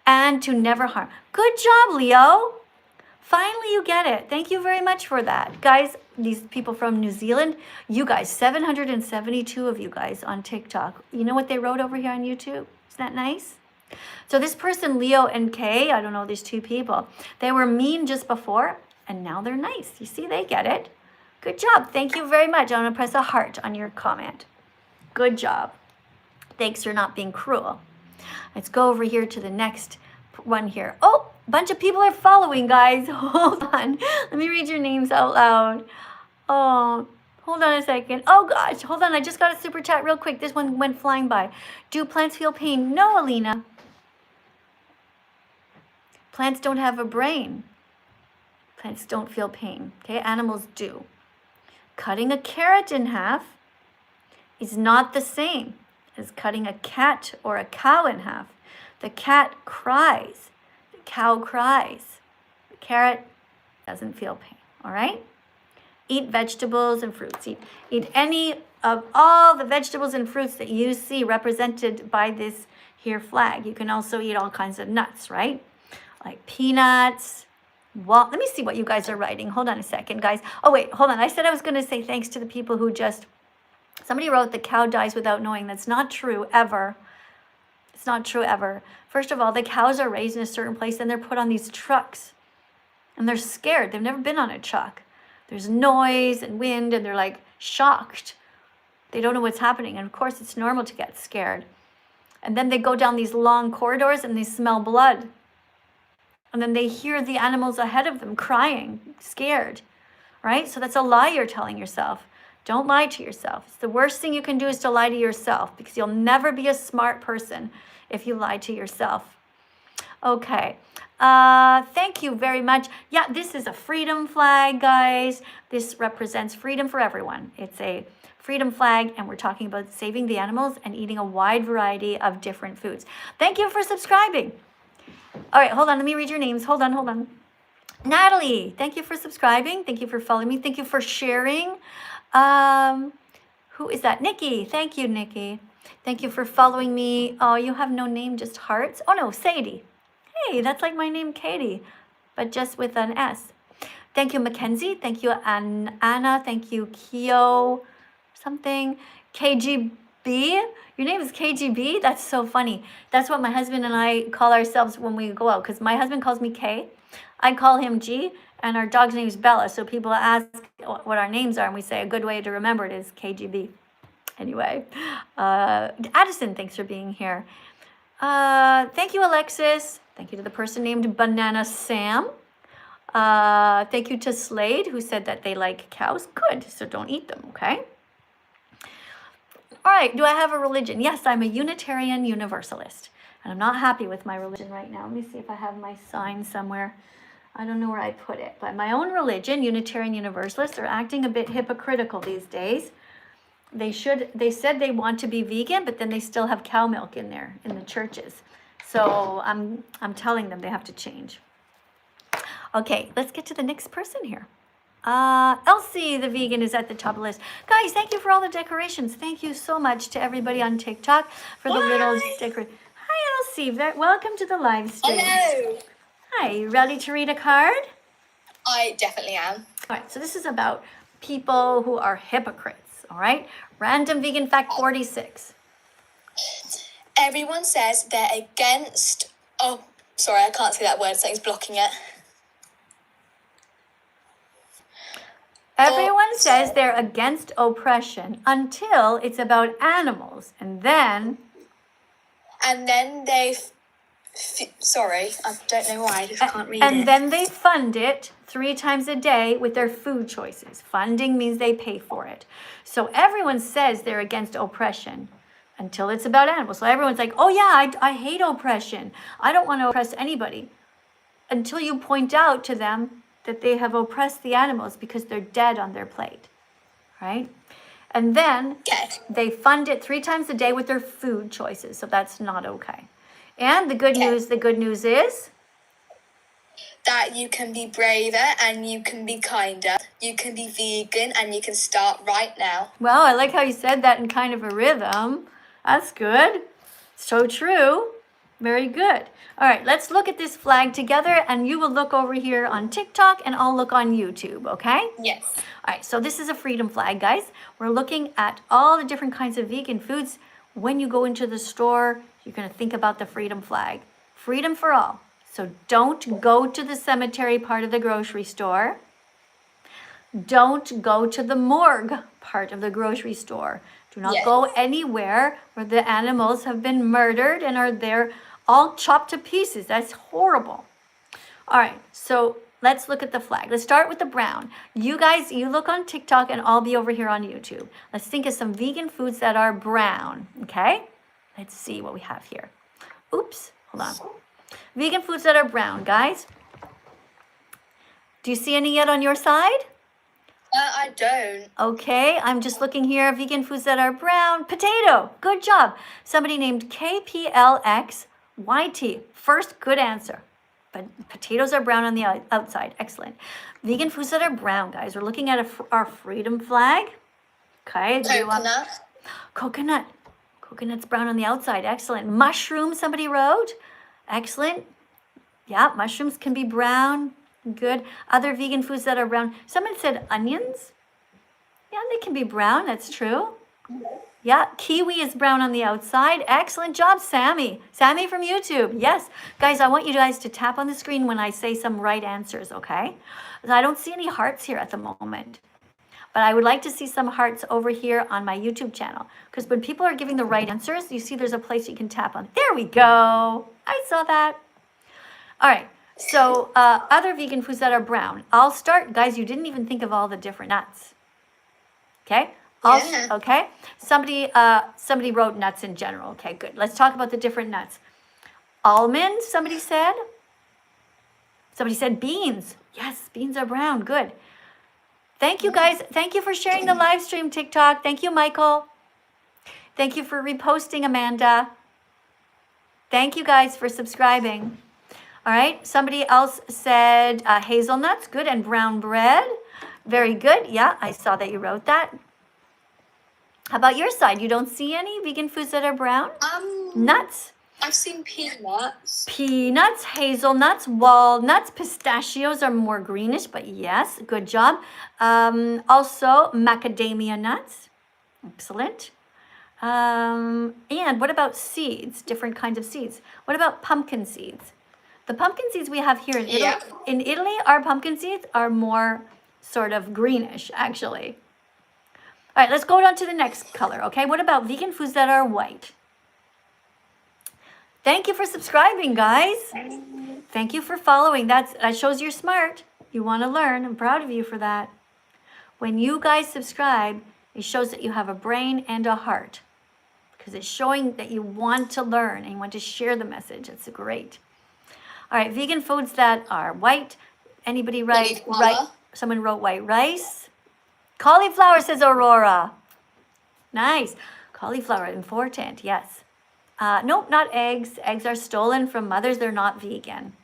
and to never harm. Good job, Leo. Finally, you get it. Thank you very much for that. Guys, these people from New Zealand, you guys, 772 of you guys on TikTok. You know what they wrote over here on YouTube? Isn't that nice? So this person, Leo and Kay, I don't know, these two people, they were mean just before, and now they're nice. You see, they get it. Good job. Thank you very much. I'm going to press a heart on your comment. Good job. Thanks for not being cruel. Let's go over here to the next one here. Oh, a bunch of people are following, guys. Hold on. Let me read your names out loud. Oh, hold on a second. Oh, gosh. Hold on. I just got a super chat real quick. This one went flying by. Do plants feel pain? No, Alina. Plants don't have a brain. Plants don't feel pain. Okay, animals do. Cutting a carrot in half is not the same as cutting a cat or a cow in half. The cat cries. The cow cries. The carrot doesn't feel pain. All right? Eat vegetables and fruits. Eat any of all the vegetables and fruits that you see represented by this here flag. You can also eat all kinds of nuts, right? Like peanuts. Well, let me see what you guys are writing. Hold on a second, guys. Oh, wait, hold on. I said I was going to say thanks to the people who just... Somebody wrote the cow dies without knowing. That's not true, ever. It's not true, ever. First of all, the cows are raised in a certain place and they're put on these trucks. And they're scared. They've never been on a truck. There's noise and wind and they're like shocked. They don't know what's happening. And of course, it's normal to get scared. And then they go down these long corridors and they smell blood. And then they hear the animals ahead of them crying, scared, right? So that's a lie you're telling yourself. Don't lie to yourself. It's the worst thing you can do is to lie to yourself because you'll never be a smart person if you lie to yourself. Okay. Thank you very much. Yeah, this is a freedom flag, guys. This represents freedom for everyone. It's a freedom flag, and we're talking about saving the animals and eating a wide variety of different foods. Thank you for subscribing. All right, hold on. Let me read your names. Hold on. Natalie, thank you for subscribing. Thank you for following me. Thank you for sharing. Who is that? Nikki. Thank you, Nikki. Thank you for following me. Oh, you have no name, just hearts. Oh, no, Sadie. Hey, that's like my name, Katie, but just with an S. Thank you, Mackenzie. Thank you, Anna. Thank you, Keo something. KGB. Your name is KGB? That's so funny. That's what my husband and I call ourselves when we go out, because my husband calls me K. I call him G, and our dog's name is Bella. So people ask what our names are, and we say a good way to remember it is KGB. Anyway, Addison, thanks for being here. Thank you, Alexis. Thank you to the person named Banana Sam. Thank you to Slade, who said that they like cows. Good, so don't eat them, okay? All right, do I have a religion? Yes, I'm a Unitarian Universalist. And I'm not happy with my religion right now. Let me see if I have my sign somewhere. I don't know where I put it. But my own religion, Unitarian Universalists, are acting a bit hypocritical these days. They said they want to be vegan, but then they still have cow milk in there in the churches. So I'm telling them they have to change. Okay, let's get to the next person here. Elsie, the vegan, is at the top of the list. Guys, thank you for all the decorations. Thank you so much to everybody on TikTok for the little decoration. Hi, Elsie. Welcome to the live stream. Hello. Hi, you ready to read a card? I definitely am. All right, so this is about people who are hypocrites, all right? Random vegan fact 46. Everyone says they're against... Oh, sorry, I can't say that word. Something's blocking it. Everyone says they're against oppression until it's about animals, and then... And then they... Sorry, I don't know why, I just can't read it. And then they fund it 3 times a day with their food choices. Funding means they pay for it. So everyone says they're against oppression until it's about animals. So everyone's like, oh yeah, I hate oppression. I don't want to oppress anybody. Until you point out to them that they have oppressed the animals because they're dead on their plate, right? And then Okay. they fund it 3 times a day with their food choices. So that's not okay. And the good news is That you can be braver and you can be kinder. You can be vegan and you can start right now. well, I like how you said that in kind of a rhythm. That's good. So true. Very good. All right, let's look at this flag together, and you will look over here on TikTok and I'll look on YouTube, okay? Yes. All right, so this is a freedom flag, guys. We're looking at all the different kinds of vegan foods. When you go into the store, you're going to think about the freedom flag. Freedom for all. So don't go to the cemetery part of the grocery store. Don't go to the morgue part of the grocery store. Do not go anywhere where the animals have been murdered and are there all chopped to pieces. That's horrible. All right, so let's look at the flag. Let's start with the brown. You guys, you look on TikTok and I'll be over here on YouTube. Let's think of some vegan foods that are brown, okay? Let's see what we have here. Oops, hold on. Vegan foods that are brown, guys. Do you see any yet on your side? I don't. Okay, I'm just looking here. Vegan foods that are brown. Potato. Good job. Somebody named KPLXYT. First good answer. But potatoes are brown on the outside. Excellent. Vegan foods that are brown, guys. We're looking at our freedom flag. Okay. Coconut. Coconut. Coconut's brown on the outside. Excellent. Mushroom, somebody wrote. Excellent. Yeah, mushrooms can be brown. Good. Other vegan foods that are brown. Someone said onions. Yeah, they can be brown. That's true. Yeah, kiwi is brown on the outside. Excellent job, Sammy. Sammy from YouTube. Yes. Guys, I want you guys to tap on the screen when I say some right answers, okay? I don't see any hearts here at the moment. But I would like to see some hearts over here on my YouTube channel. Because when people are giving the right answers, you see there's a place you can tap on. There we go. I saw that. All right. So other vegan foods that are brown. I'll start. Guys, you didn't even think of all the different nuts. Okay? Okay. Somebody wrote nuts in general. Okay, good. Let's talk about the different nuts. Almonds, somebody said. Somebody said beans. Yes, beans are brown. Good. Thank you, guys. Thank you for sharing the live stream, TikTok. Thank you, Michael. Thank you for reposting, Amanda. Thank you, guys, for subscribing. All right. Somebody else said hazelnuts. Good. And brown bread. Very good. Yeah, I saw that you wrote that. How about your side? You don't see any vegan foods that are brown? Nuts. I've seen peanuts. Peanuts, hazelnuts, walnuts, pistachios are more greenish, but yes, good job. Also, macadamia nuts. Excellent. And what about seeds? Different kinds of seeds. What about pumpkin seeds? The pumpkin seeds we have here in Italy, in Italy, our pumpkin seeds are more sort of greenish, actually. All right, let's go on to the next color, okay? What about vegan foods that are white? Thank you for subscribing, guys. Thank you for following. That shows you're smart. You want to learn. I'm proud of you for that. When you guys subscribe, it shows that you have a brain and a heart, because it's showing that you want to learn and you want to share the message. It's great. All right, vegan foods that are white. Anybody write? Someone wrote white rice. Cauliflower, says Aurora. Nice. Cauliflower, important. Yes. Nope, not eggs. Eggs are stolen from mothers. They're not vegan.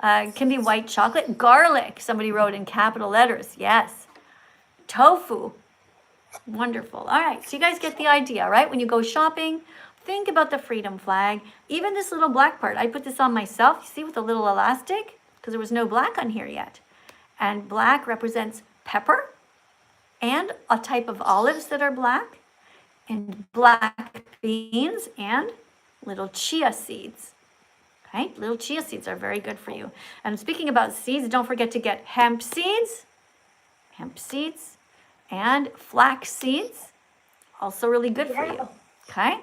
It can be white chocolate. Garlic, somebody wrote in capital letters. Yes. Tofu. Wonderful. All right, so you guys get the idea, right? When you go shopping, think about the freedom flag. Even this little black part, I put this on myself, you see, with a little elastic, because there was no black on here yet. And black represents pepper and a type of olives that are black, and black beans and little chia seeds. Okay, little chia seeds are very good for you. And speaking about seeds, don't forget to get hemp seeds, and flax seeds, also really good for you. Okay,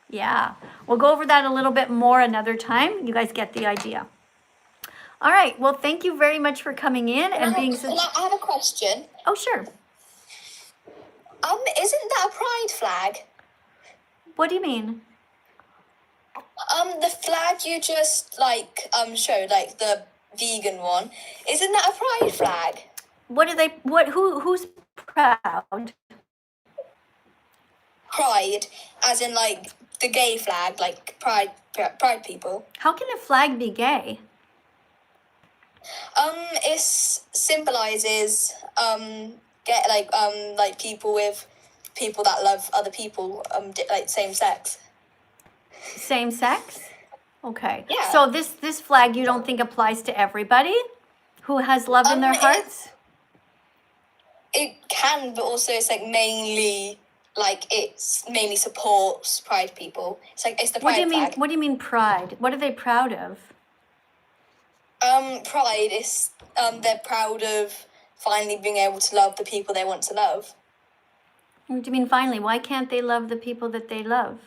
yeah, we'll go over that a little bit more another time. You guys get the idea. All right, well, thank you very much for coming in and being so... I have a question. Oh, sure. Isn't that a pride flag? What do you mean? The flag you just showed, like the vegan one, isn't that a pride flag? Who's proud? Pride, as in like the gay flag, like pride people. How can a flag be gay? It symbolizes get like people that love other people like same sex. Same sex? Okay. Yeah. So this flag you don't think applies to everybody who has love in their hearts? It can, but also it's mainly supports pride people. It's the pride flag. What do you mean pride? What are they proud of? Pride is they're proud of finally being able to love the people they want to love. What do you mean finally? Why can't they love the people that they love?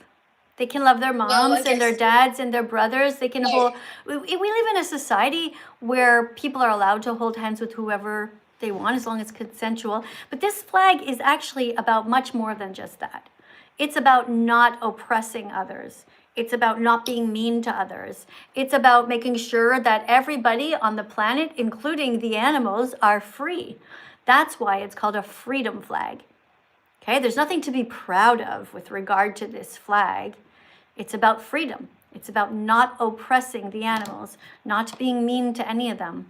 They can love their moms Well, and their dads and their brothers. They can hold. We live in a society where people are allowed to hold hands with whoever they want as long as consensual. But this flag is actually about much more than just that. It's about not oppressing others. It's about not being mean to others. It's about making sure that everybody on the planet, including the animals, are free. That's why it's called a freedom flag. Okay, there's nothing to be proud of with regard to this flag. It's about freedom. It's about not oppressing the animals, not being mean to any of them.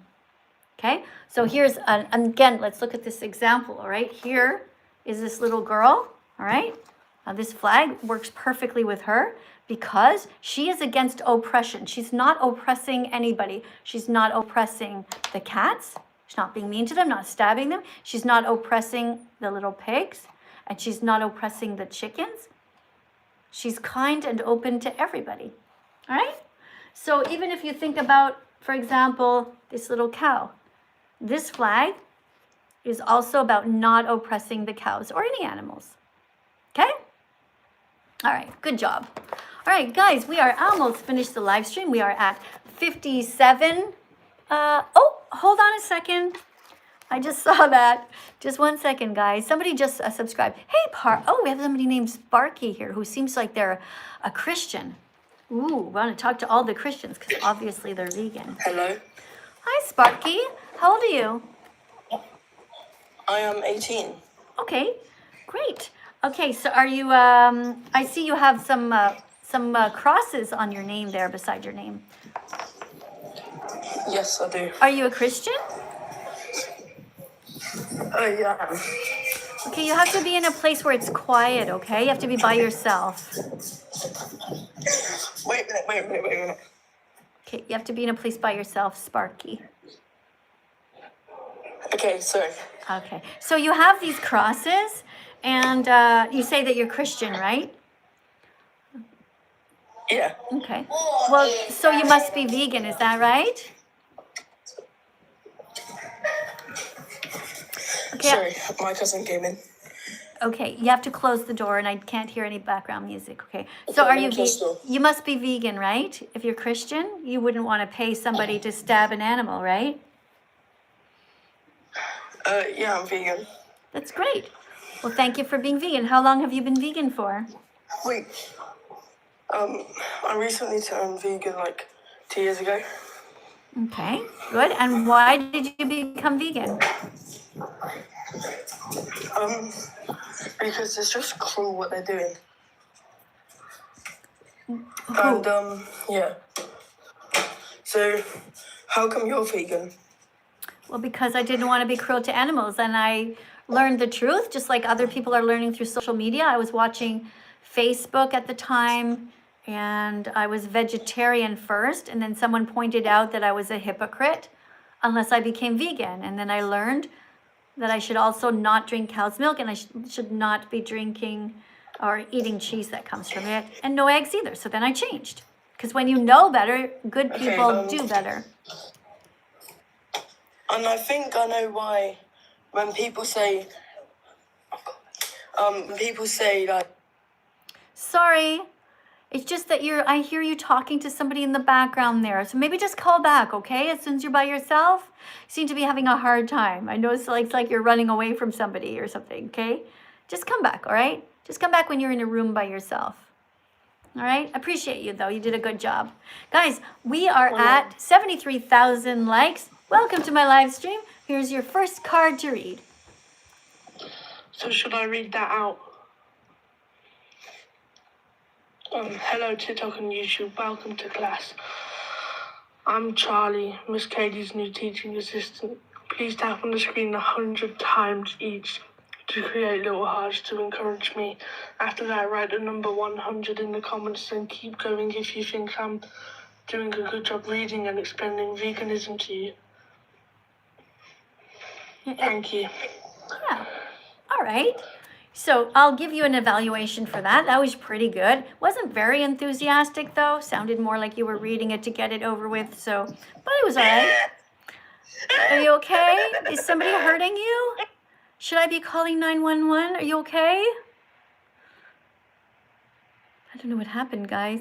Okay, so here's, again, let's look at this example, all right? Here is this little girl, all right? Now this flag works perfectly with her because she is against oppression. She's not oppressing anybody. She's not oppressing the cats. She's not being mean to them, not stabbing them. She's not oppressing the little pigs, and she's not oppressing the chickens. She's kind and open to everybody, all right? So even if you think about, for example, this little cow, this flag is also about not oppressing the cows or any animals, okay? All right, good job. All right, guys, we are almost finished the live stream. We are at 57. Oh, hold on a second. I just saw that. Just 1 second, guys. Somebody just subscribed. Hey, we have somebody named Sparky here who seems like they're a Christian. Ooh, we want to talk to all the Christians because obviously they're vegan. Hello. Hi, Sparky. How old are you? I am 18. Okay, great. Okay, so are you, I see you have some crosses on your name there beside your name. Yes, I do. Are you a Christian? Yeah. Okay, you have to be in a place where it's quiet, okay? You have to be by yourself. Wait a minute. Okay, you have to be in a place by yourself, Sparky. Okay, sorry. Okay, so you have these crosses, and you say that you're Christian, right? Yeah. Okay. Well, so you must be vegan, is that right? Okay. Sorry, my cousin came in. Okay, you have to close the door, and I can't hear any background music. Okay. So are you? You must be vegan, right? If you're Christian, you wouldn't want to pay somebody to stab an animal, right? Yeah, I'm vegan. That's great. Well, thank you for being vegan. How long have you been vegan for? Wait. I recently turned vegan 2 years ago. Okay, good. And why did you become vegan? Because it's just cruel what they're doing. Who? And, yeah. So, how come you're vegan? Well, because I didn't want to be cruel to animals, and I learned the truth, just like other people are learning through social media. I was watching Facebook at the time, and I was vegetarian first, and then someone pointed out that I was a hypocrite unless I became vegan. And then I learned that I should also not drink cow's milk, and I should not be drinking or eating cheese that comes from it, and no eggs either. So then I changed. Because when you know better, good people do better. And I think I know why when people say, Sorry. It's just that I hear you talking to somebody in the background there. So maybe just call back, okay? As soon as you're by yourself, you seem to be having a hard time. I know it's like you're running away from somebody or something, okay? Just come back, all right? Just come back when you're in a room by yourself. All right, appreciate you though. You did a good job. Guys, we are at 73,000 likes. Welcome to my live stream. Here's your first card to read. So should I read that out? Hello TikTok and YouTube, welcome to class. I'm Charlie, Miss Katie's new teaching assistant. Please tap on the screen 100 times each to create little hearts to encourage me. After that, write the number 100 in the comments and keep going if you think I'm doing a good job reading and explaining veganism to you. Thank you. Yeah, all right. So I'll give you an evaluation for that. That was pretty good. Wasn't very enthusiastic though. Sounded more like you were reading it to get it over with. So, but it was all right. Are you okay? Is somebody hurting you? Should I be calling 911? Are you okay? I don't know what happened, guys.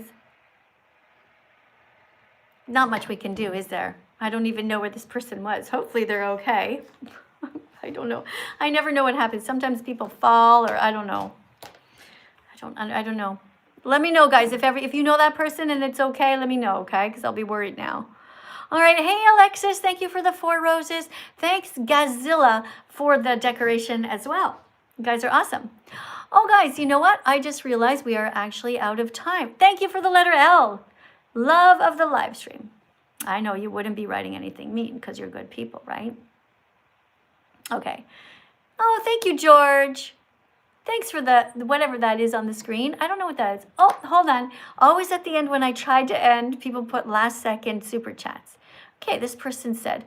Not much we can do, is there? I don't even know where this person was. Hopefully they're okay. I don't know. I never know what happens. Sometimes people fall, or I don't know. I don't know. Let me know, guys. If you know that person and it's okay, let me know, okay? Because I'll be worried now. All right. Hey, Alexis, thank you for the 4 roses. Thanks, Gazilla, for the decoration as well. You guys are awesome. Oh, guys, you know what? I just realized we are actually out of time. Thank you for the letter L. Love of the live stream. I know you wouldn't be writing anything mean because you're good people, right? Okay. Oh, thank you, George. Thanks for the whatever that is on the screen. I don't know what that is. Oh, hold on. Always at the end when I tried to end, people put last second super chats. Okay, this person said,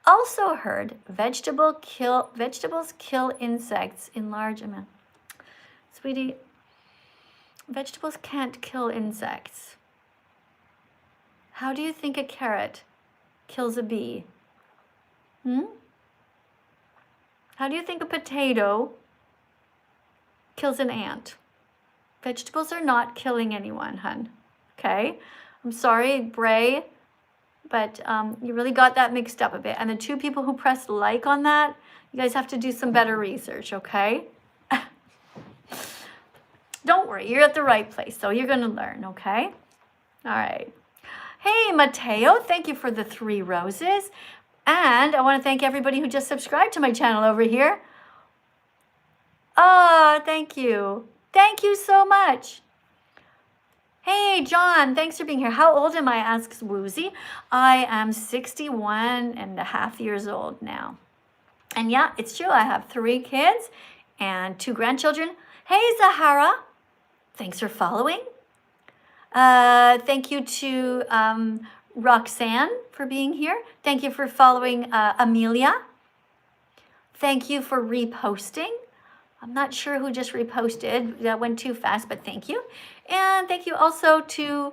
also heard vegetables kill insects in large amounts. Sweetie, vegetables can't kill insects. How do you think a carrot kills a bee? How do you think a potato kills an ant? Vegetables are not killing anyone, hun. Okay? I'm sorry, Bray, but you really got that mixed up a bit. And the 2 people who pressed like on that, you guys have to do some better research, okay? Don't worry, you're at the right place, so you're going to learn, okay? All right. Hey, Mateo, thank you for the 3 roses. And I want to thank everybody who just subscribed to my channel over here. Oh, thank you. Thank you so much. Hey, John, thanks for being here. How old am I, asks Woozy. I am 61 and a half years old now. And yeah, it's true. I have 3 kids and 2 grandchildren. Hey, Zahara, thanks for following. Thank you to Roxanne for being here. Thank you for following Amelia. Thank you for reposting. I'm not sure who just reposted. That went too fast, but thank you. And thank you also to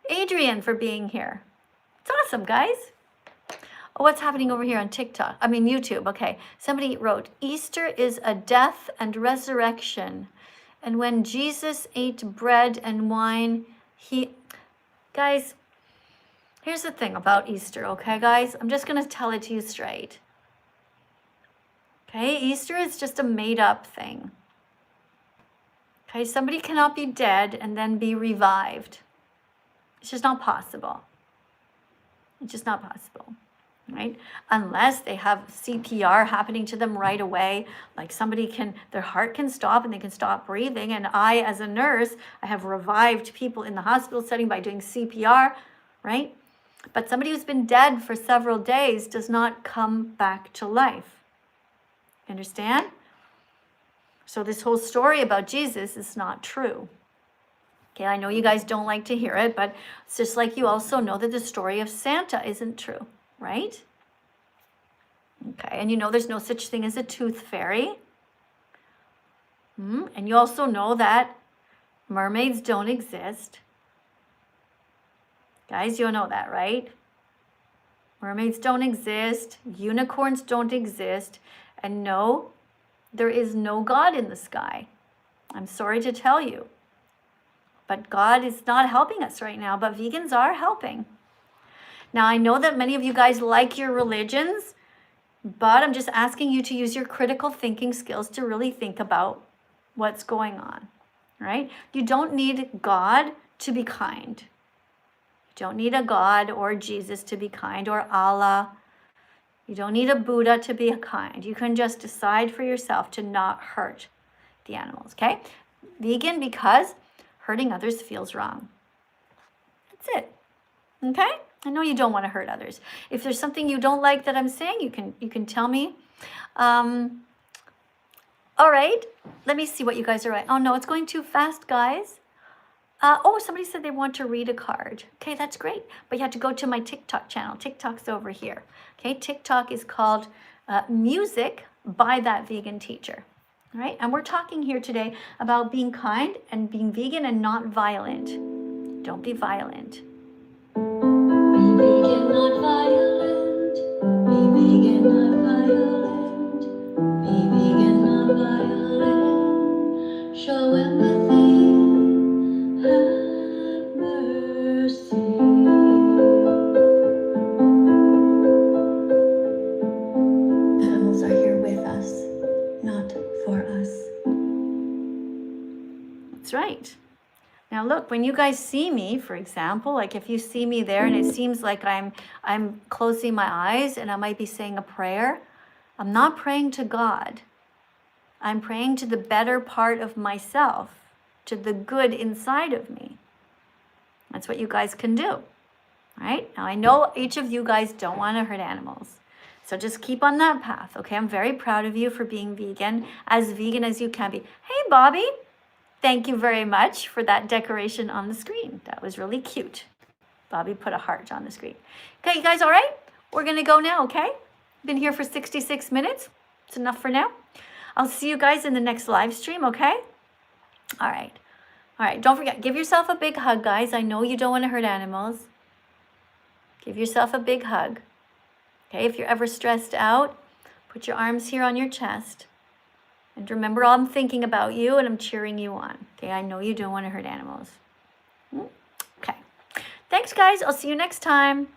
Adrian for being here. It's awesome, guys. Oh, what's happening over here on TikTok? I mean, YouTube. Okay. Somebody wrote, Easter is a death and resurrection. And when Jesus ate bread and wine, Guys, here's the thing about Easter, okay, guys? I'm just going to tell it to you straight. Okay, Easter is just a made-up thing. Okay, somebody cannot be dead and then be revived. It's just not possible. It's just not possible, right? Unless they have CPR happening to them right away, like their heart can stop and they can stop breathing. And I, as a nurse, I have revived people in the hospital setting by doing CPR, right? But somebody who's been dead for several days does not come back to life. Understand? So this whole story about Jesus is not true. Okay, I know you guys don't like to hear it, but it's just like you also know that the story of Santa isn't true, right? Okay, and you know there's no such thing as a tooth fairy. And you also know that mermaids don't exist. Guys, you know that, right? Mermaids don't exist. Unicorns don't exist. And no, there is no God in the sky. I'm sorry to tell you. But God is not helping us right now, but vegans are helping. Now, I know that many of you guys like your religions, but I'm just asking you to use your critical thinking skills to really think about what's going on. right? You don't need God to be kind. You don't need a God or Jesus to be kind, or Allah. You don't need a Buddha to be kind. You can just decide for yourself to not hurt the animals, okay? Vegan because hurting others feels wrong. That's it, okay? I know you don't want to hurt others. If there's something you don't like that I'm saying, you can tell me. All right, let me see what you guys are writing. Oh no, it's going too fast, guys. Oh, somebody said they want to read a card. Okay, that's great. But you have to go to my TikTok channel. TikTok's over here. Okay, TikTok is called Music by That Vegan Teacher. All right, and we're talking here today about being kind and being vegan and not violent. Don't be violent. Be vegan, not violent. Be vegan, not violent. Be vegan, not violent. Show empathy. Have mercy. Animals are here with us, not for us. That's right. Now look, when you guys see me, for example, like if you see me there and it seems like I'm closing my eyes and I might be saying a prayer, I'm not praying to God. I'm praying to the better part of myself, to the good inside of me. That's what you guys can do, right? Now I know each of you guys don't want to hurt animals. So just keep on that path, okay? I'm very proud of you for being vegan as you can be. Hey, Bobby. Thank you very much for that decoration on the screen. That was really cute. Bobby put a heart on the screen. Okay, you guys all right? We're going to go now, okay? Been here for 66 minutes. It's enough for now. I'll see you guys in the next live stream, okay? All right. All right, don't forget, give yourself a big hug, guys. I know you don't want to hurt animals. Give yourself a big hug. Okay, if you're ever stressed out, put your arms here on your chest. And remember, I'm thinking about you and I'm cheering you on. Okay, I know you don't want to hurt animals. Okay. Thanks, guys. I'll see you next time.